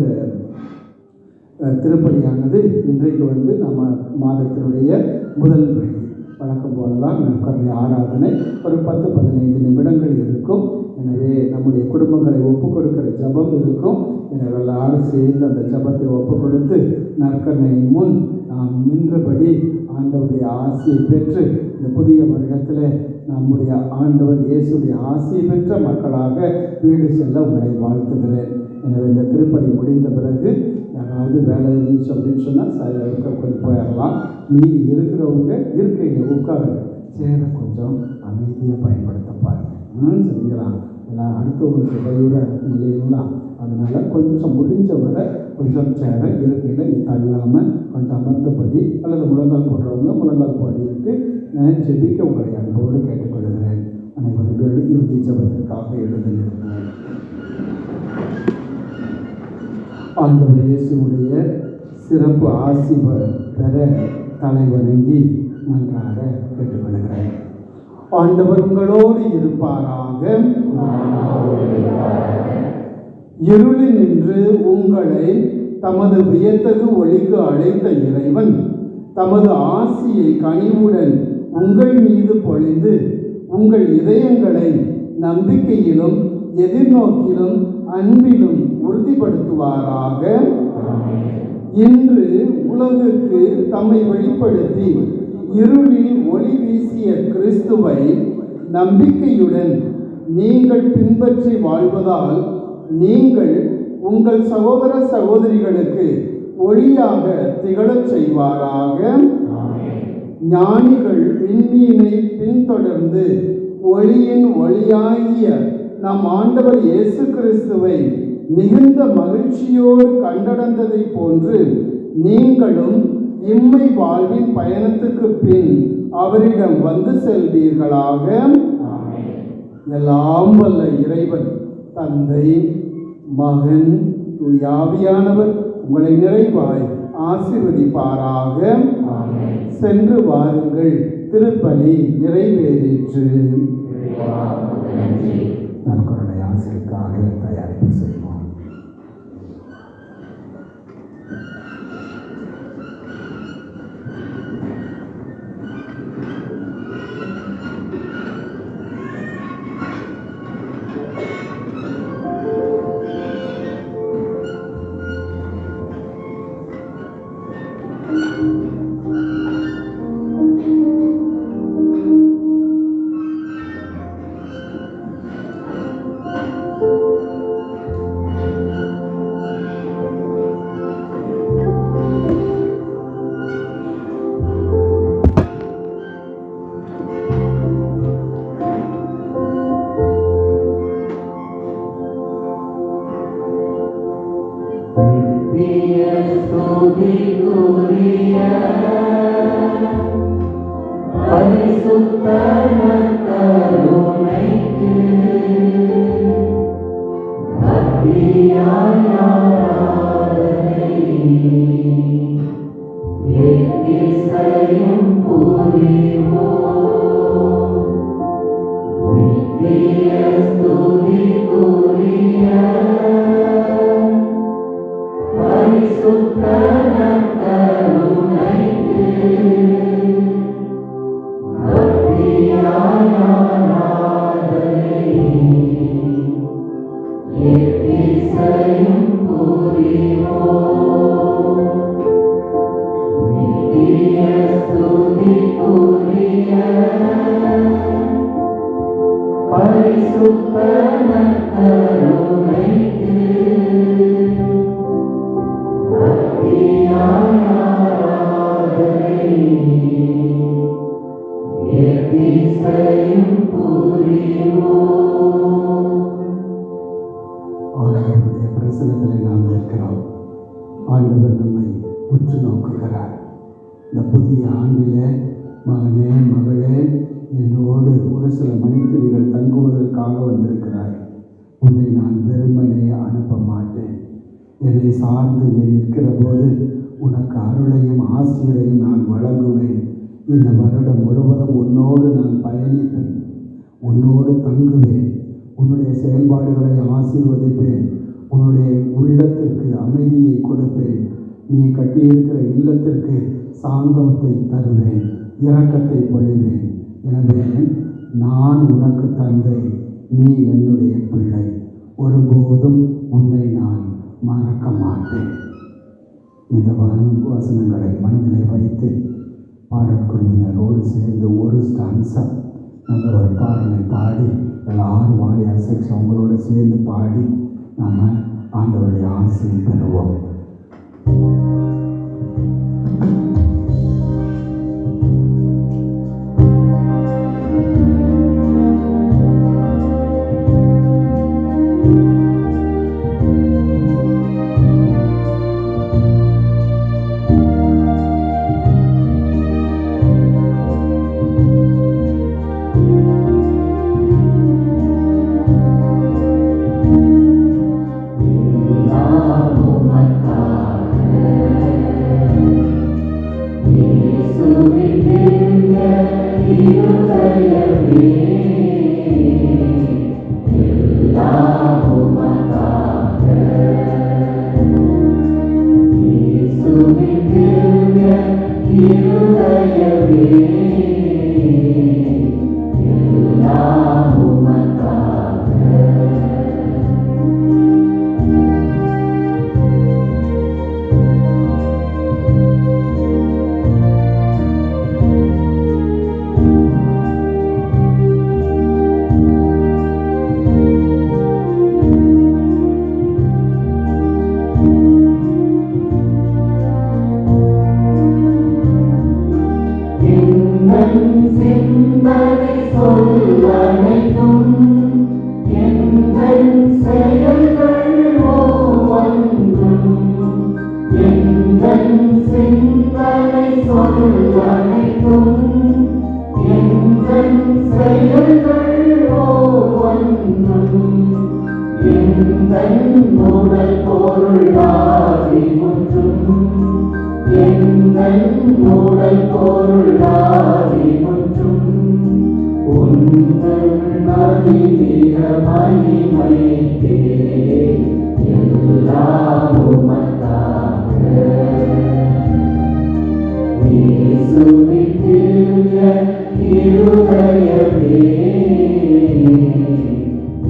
திருப்பலியானது இன்றைக்கு வந்து நம்ம மாதத்தினுடைய முதல் வெள்ளி வழக்கம் போல தான் நற்கருணை ஆராதனை ஒரு 10-15 நிமிடங்கள் இருக்கும். எனவே நம்முடைய குடும்பங்களை ஒப்புக் கொடுக்கிற ஜபம் இருக்கும். எனவே எல்லாரும் சேர்ந்து அந்த ஜபத்தை ஒப்புக் கொடுத்து நற்கருணையின் முன் நாம் நின்றபடி ஆண்டவருடைய ஆசியை பெற்று இந்த புதிய வருடத்தில் நம்முடைய ஆண்டவர் இயேசுடைய ஆசியை பெற்ற மக்களாக வீடு செல்ல உங்களை வாழ்த்துகிறேன். எனவே இந்த திருப்பலி முடிந்த பிறகு யாராவது வேலை இருந்துச்சு அப்படின்னு சொன்னால் கொஞ்சம் போயிடலாம். மீதி இருக்கிறவங்க இருக்கையில் உட்காருங்க, சேர கொஞ்சம் அமைதியாக பயன்படுத்த பாருங்கள். சரிங்களா? எல்லாம் அடுத்தவங்களுக்கு இடையூறாக இருக்கும் இல்லைங்களா? அதனால் கொஞ்சம் முடிஞ்ச வரை கொஞ்சம் சேர இருக்கையில் தள்ளாமல் கொஞ்சம் அமர்ந்தபடி அல்லது முழங்கால் போடுறவங்க முழங்கால் போடிட்டு ஜெபிக்க உங்களை அன்போடு கேட்டுக்கொள்கிறேன். அனைவரும் இறுதி ஜபத்திற்காக எழுதியிருக்கிறேன். ஆண்டவர் இயேசுடைய சிறப்பு ஆசி பெற தலை வணங்கி மன்றாட கேட்டுக்கொள்கிறேன். ஆண்டவர் உங்களோடு இருப்பாராக. இருளில் நின்று உங்களை தமது வியத்தகு ஒளிக்கு அழைத்த இறைவன் தமது ஆசியை கனிவுடன் உங்கள் மீது பொழிந்து உங்கள் இதயங்களை நம்பிக்கையிலும் எதிர்நோக்கிலும் அன்பிலும் உறுதிப்படுத்துவாராக. இன்று உலகுக்கு தம்மை வெளிப்படுத்தி இருளில் ஒளி வீசிய கிறிஸ்துவை நம்பிக்கையுடன் நீங்கள் பின்பற்றி வாழ்வதால் நீங்கள் உங்கள் சகோதர சகோதரிகளுக்கு ஒளியாக திகழச் செய்வாராக. ஞானிகள் விண்மீனை பின்தொடர்ந்து ஒளியின் ஒளியாகிய நம் ஆண்டவர் இயேசு கிறிஸ்துவை மிகுந்த மகிழ்ச்சியோடு கண்டடைந்ததை போன்று நீங்களும் இம்மை வாழ்வின் பயணத்துக்கு பின் அவரிடம் வந்து செல்வீர்களாக. எல்லாம் வல்ல இறைவன் தந்தை, மகன், தூயாவியானவர் உங்களை நிறைவாய் ஆசீர்வதிப்பாராக. சென்று வாருங்கள், திருப்பலி நிறைவேறிற்று. நற்கருணை ஆசிரியருக்காக தயாரிப்பு செய்வோம். ஆண்டவருடைய பிரசனத்தில் நாம் இருக்கிறோம். ஆண்டவர் நம்மை உற்று நோக்குகிறார். இந்த புதிய ஆண்டிலே மகனே மகளே என்னோடு ஒரு சில மணித்துளிகள் தங்குவதற்காக வந்திருக்கிறாய். உன்னை நான் வெறுமனே அனுப்ப மாட்டேன். என்னை சார்ந்து நீ நிற்கிற போது உனக்கு அருளையும் ஆசிரியரையும் நான் வழங்குவேன். இந்த வருடம் முழுவதும் உன்னோடு நான் பயணிப்பேன், உன்னோடு தங்குவேன், உன்னுடைய செயல்பாடுகளை ஆசீர்வதிப்பேன், உன்னுடைய உள்ளத்திற்கு அமைதியை கொடுப்பேன், நீ கட்டியிருக்கிற இல்லத்திற்கு சாந்தத்தை தருவேன், இரக்கத்தை பொழிவேன். எனவே நான் உனக்கு தந்தை, நீ என்னுடைய பிள்ளை, ஒருபோதும் உன்னை நான் மறக்க மாட்டேன். இந்த வசனங்களை மனதிலே வைத்து பாடற்குழுவினரோடு சேர்ந்து ஒரு ஸ்டான்ஸா நல்ல ஒரு பாடலை பாடி எல்லாரும் வாய் அசைச்சு அவங்களோட சேர்ந்து பாடி நாம் ஆண்டவருடைய ஆசையை பெறுவோம். Amen. சொல்லனைத்தும் எங்கள் செயல்கள் ஒவ்வொன்றும் எங்கள் சிந்தனை சொல்லனைத்தும் எங்கள் செயல்கள் ஒவ்வொன்றும் எங்கள் உடல் பொருளாவி ஒன்றும் எங்கள் உடல் பொருளாவி ஒன்றும் உங்கள் அதிக மகிமைக்கே எல்லாம் உமக்காக இயேசுவின் திவ்ய இருதயமே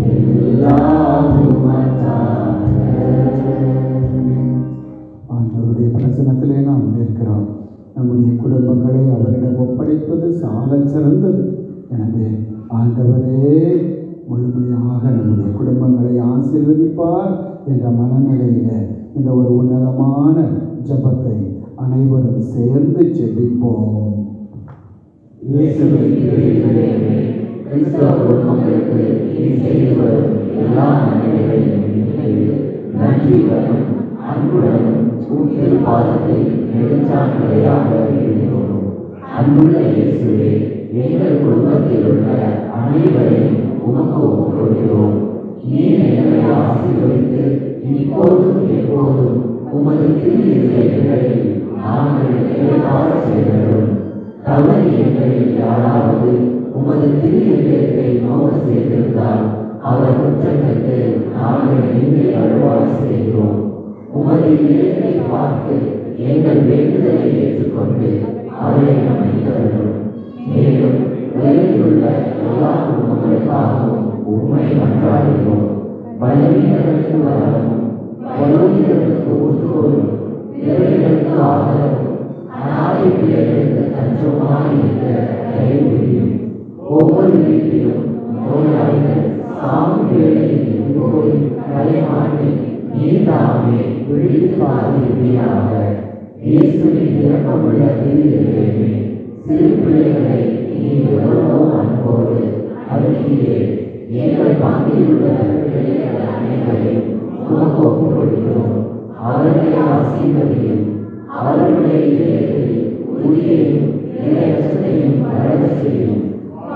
எல்லாம் உமக்காக. ஆண்டவருடைய பிரசனத்திலே நாம் இருக்கிறோம். நம்முடைய குடும்பங்களை அவரிடம் ஒப்படைப்பது சாலச் சிறந்தது. எனவே ஆண்டவரே முழுமையாக நம்முடைய குடும்பங்களை ஆசீர்வதிப்பார் என்ற மனநிலையில இந்த ஒரு உன்னதமான ஜெபத்தை அனைவரும் சேர்ந்து ஜெபிப்போம். இயேசுவின் திருவிழிகளே, கிறிஸ்தவ குடும்பங்களுக்கு நீ செய்து வரும் எல்லா நன்மைகளையும் நினைத்து நன்றியுடனும் அன்புடனும் உன் திருப்பாதத்தை நெடுஞ்சான்மையாக இருக்கிறோம். அன்புள்ள இயேசுவே, எங்கள் குடும்பத்தில் உள்ள அனைவரையும் உமக்கு ஒப்புக்கொள்கிறோம். நீர் எங்களை ஆசீர்வதித்து இப்போதும் எப்போதும் உமது திருவிழிகளில் நாங்கள் ஏற்பாடு செய்கிறோம். தவறு எங்களில் யாராவது உமது திருவிழிகளை நோக்க செய்திருந்தால் அவர் குற்றத்திற்கு நாங்கள் நீங்கள் அழுவாறு செய்கிறோம். உமது இல்லத்தை பார்த்து எங்கள் வேண்டுதலை ஏற்றுக்கொண்டு அவரை அமைத்தவர்களும் மேலும் உலகில் உள்ள எல்லா குடும்பங்களுக்காகவும் உண்மை மன்றாடுகிறோம். பலவீனர்களுக்கு வரவும் வயோதிகர்களுக்கு ஒத்துக்கொள்ளும் பிறர்களுக்கு ஆதரவும் அநாதை பிள்ளைகளுக்கு தஞ்சமாக இருக்க கைவிடியும். ஒவ்வொரு வீட்டிலும் நோயாளிகள் சாமி வேளையில் போய் தலைமாட்டி நீதாமே விழித்து பார்த்திருப்பீராக. இயேசுவின் இரக்கமுள்ள திருவிழிகளே, சிறு பிள்ளைகளை நீ எவ்வளவோ அன்போடு அருகிலே எங்கள் பங்கில் உள்ள பிள்ளைகள் அனைவரையும் உமக்கு ஒப்புக்கொள்கிறோம். அவர்களை ஆசீர்வதியும். அவர்களுடைய இதயத்தில் உயிரையும் இளையத்தையும் வளர செய்யும்.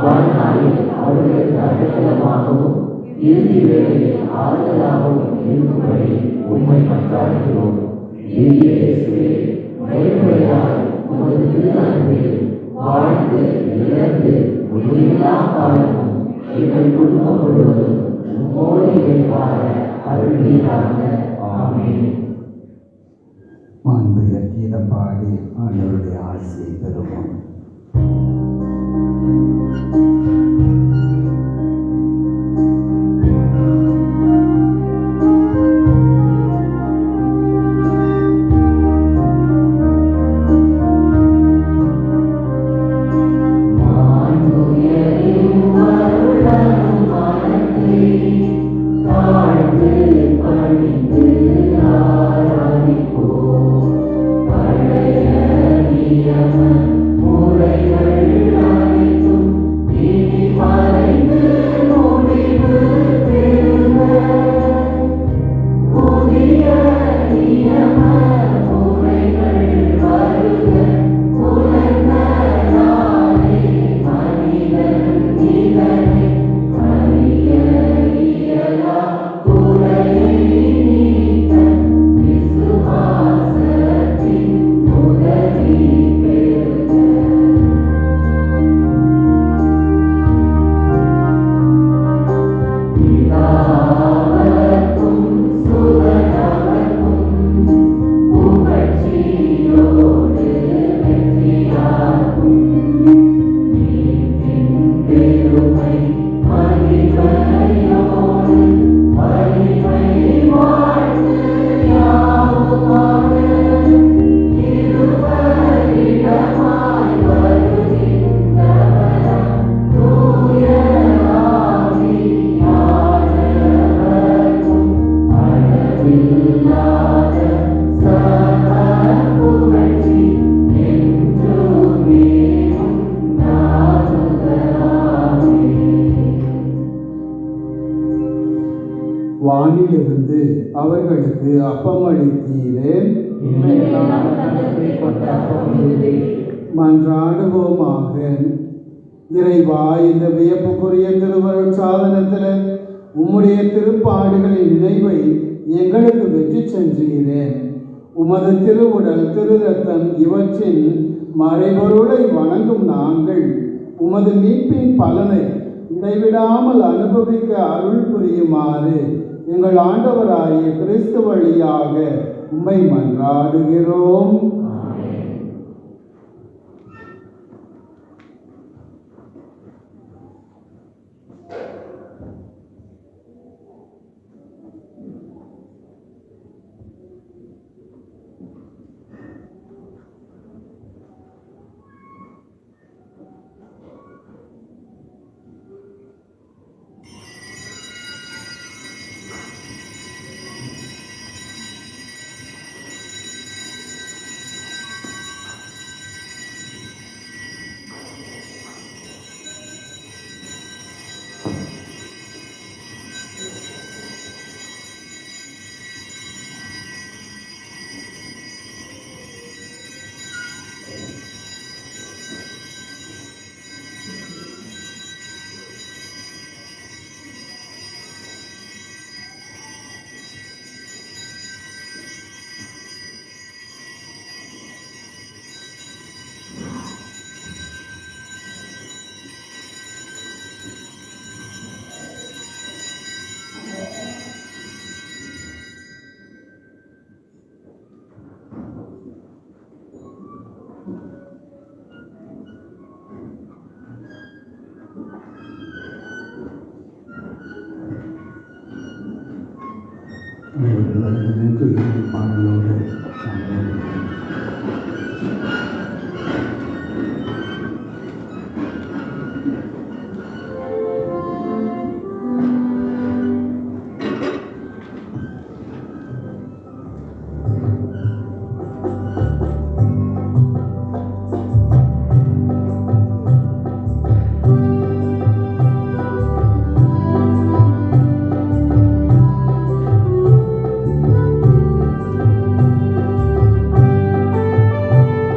வாழ்நாளில் அவர்களுக்கு அடைக்கலமாகவும் இறுதி வேளையில் ஆறுதலாகவும் இருக்கும்படி உண்மை மன்றாடுகிறோம். இயேசுவே, முறைமுறையால் உமது திருநன்மையில் வாழ்ந்து இழந்து முடிவில்லா காலமும் எங்கள் குடும்பம் முழுவதும் உம்மோடு இணைவார அருள்வீராக. ஆமென். மாண்புய கீதம் பாடி ஆண்டவருடைய ஆசையை பெறுவோம். முறைகள் வானிலிருந்து அவர்களுக்கு அப்பமளித்தீரே. மன்றாடுவோமாக. இறைவா, இந்த வியப்புக்குரிய திருவருட் சாதனத்தில் உம்முடைய திருப்பாடுகளின் நினைவை எங்களுக்கு வெற்றி சென்றீரே. உமது திருவுடல் திரு ரத்தம் இவற்றின் மறைபொருளை வணங்கும் நாங்கள் உமது மீட்பின் பலனை இடைவிடாமல் அனுபவிக்க அருள் புரியுமாறு எங்கள் ஆண்டவராகிய கிறிஸ்து வழியாக உம்மை மன்றாடுகிறோம். பாடலோடு Thank you.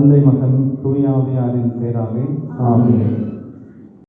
தந்தை மகன் தூய ஆவியாரின் பெயராலே ஆமென்.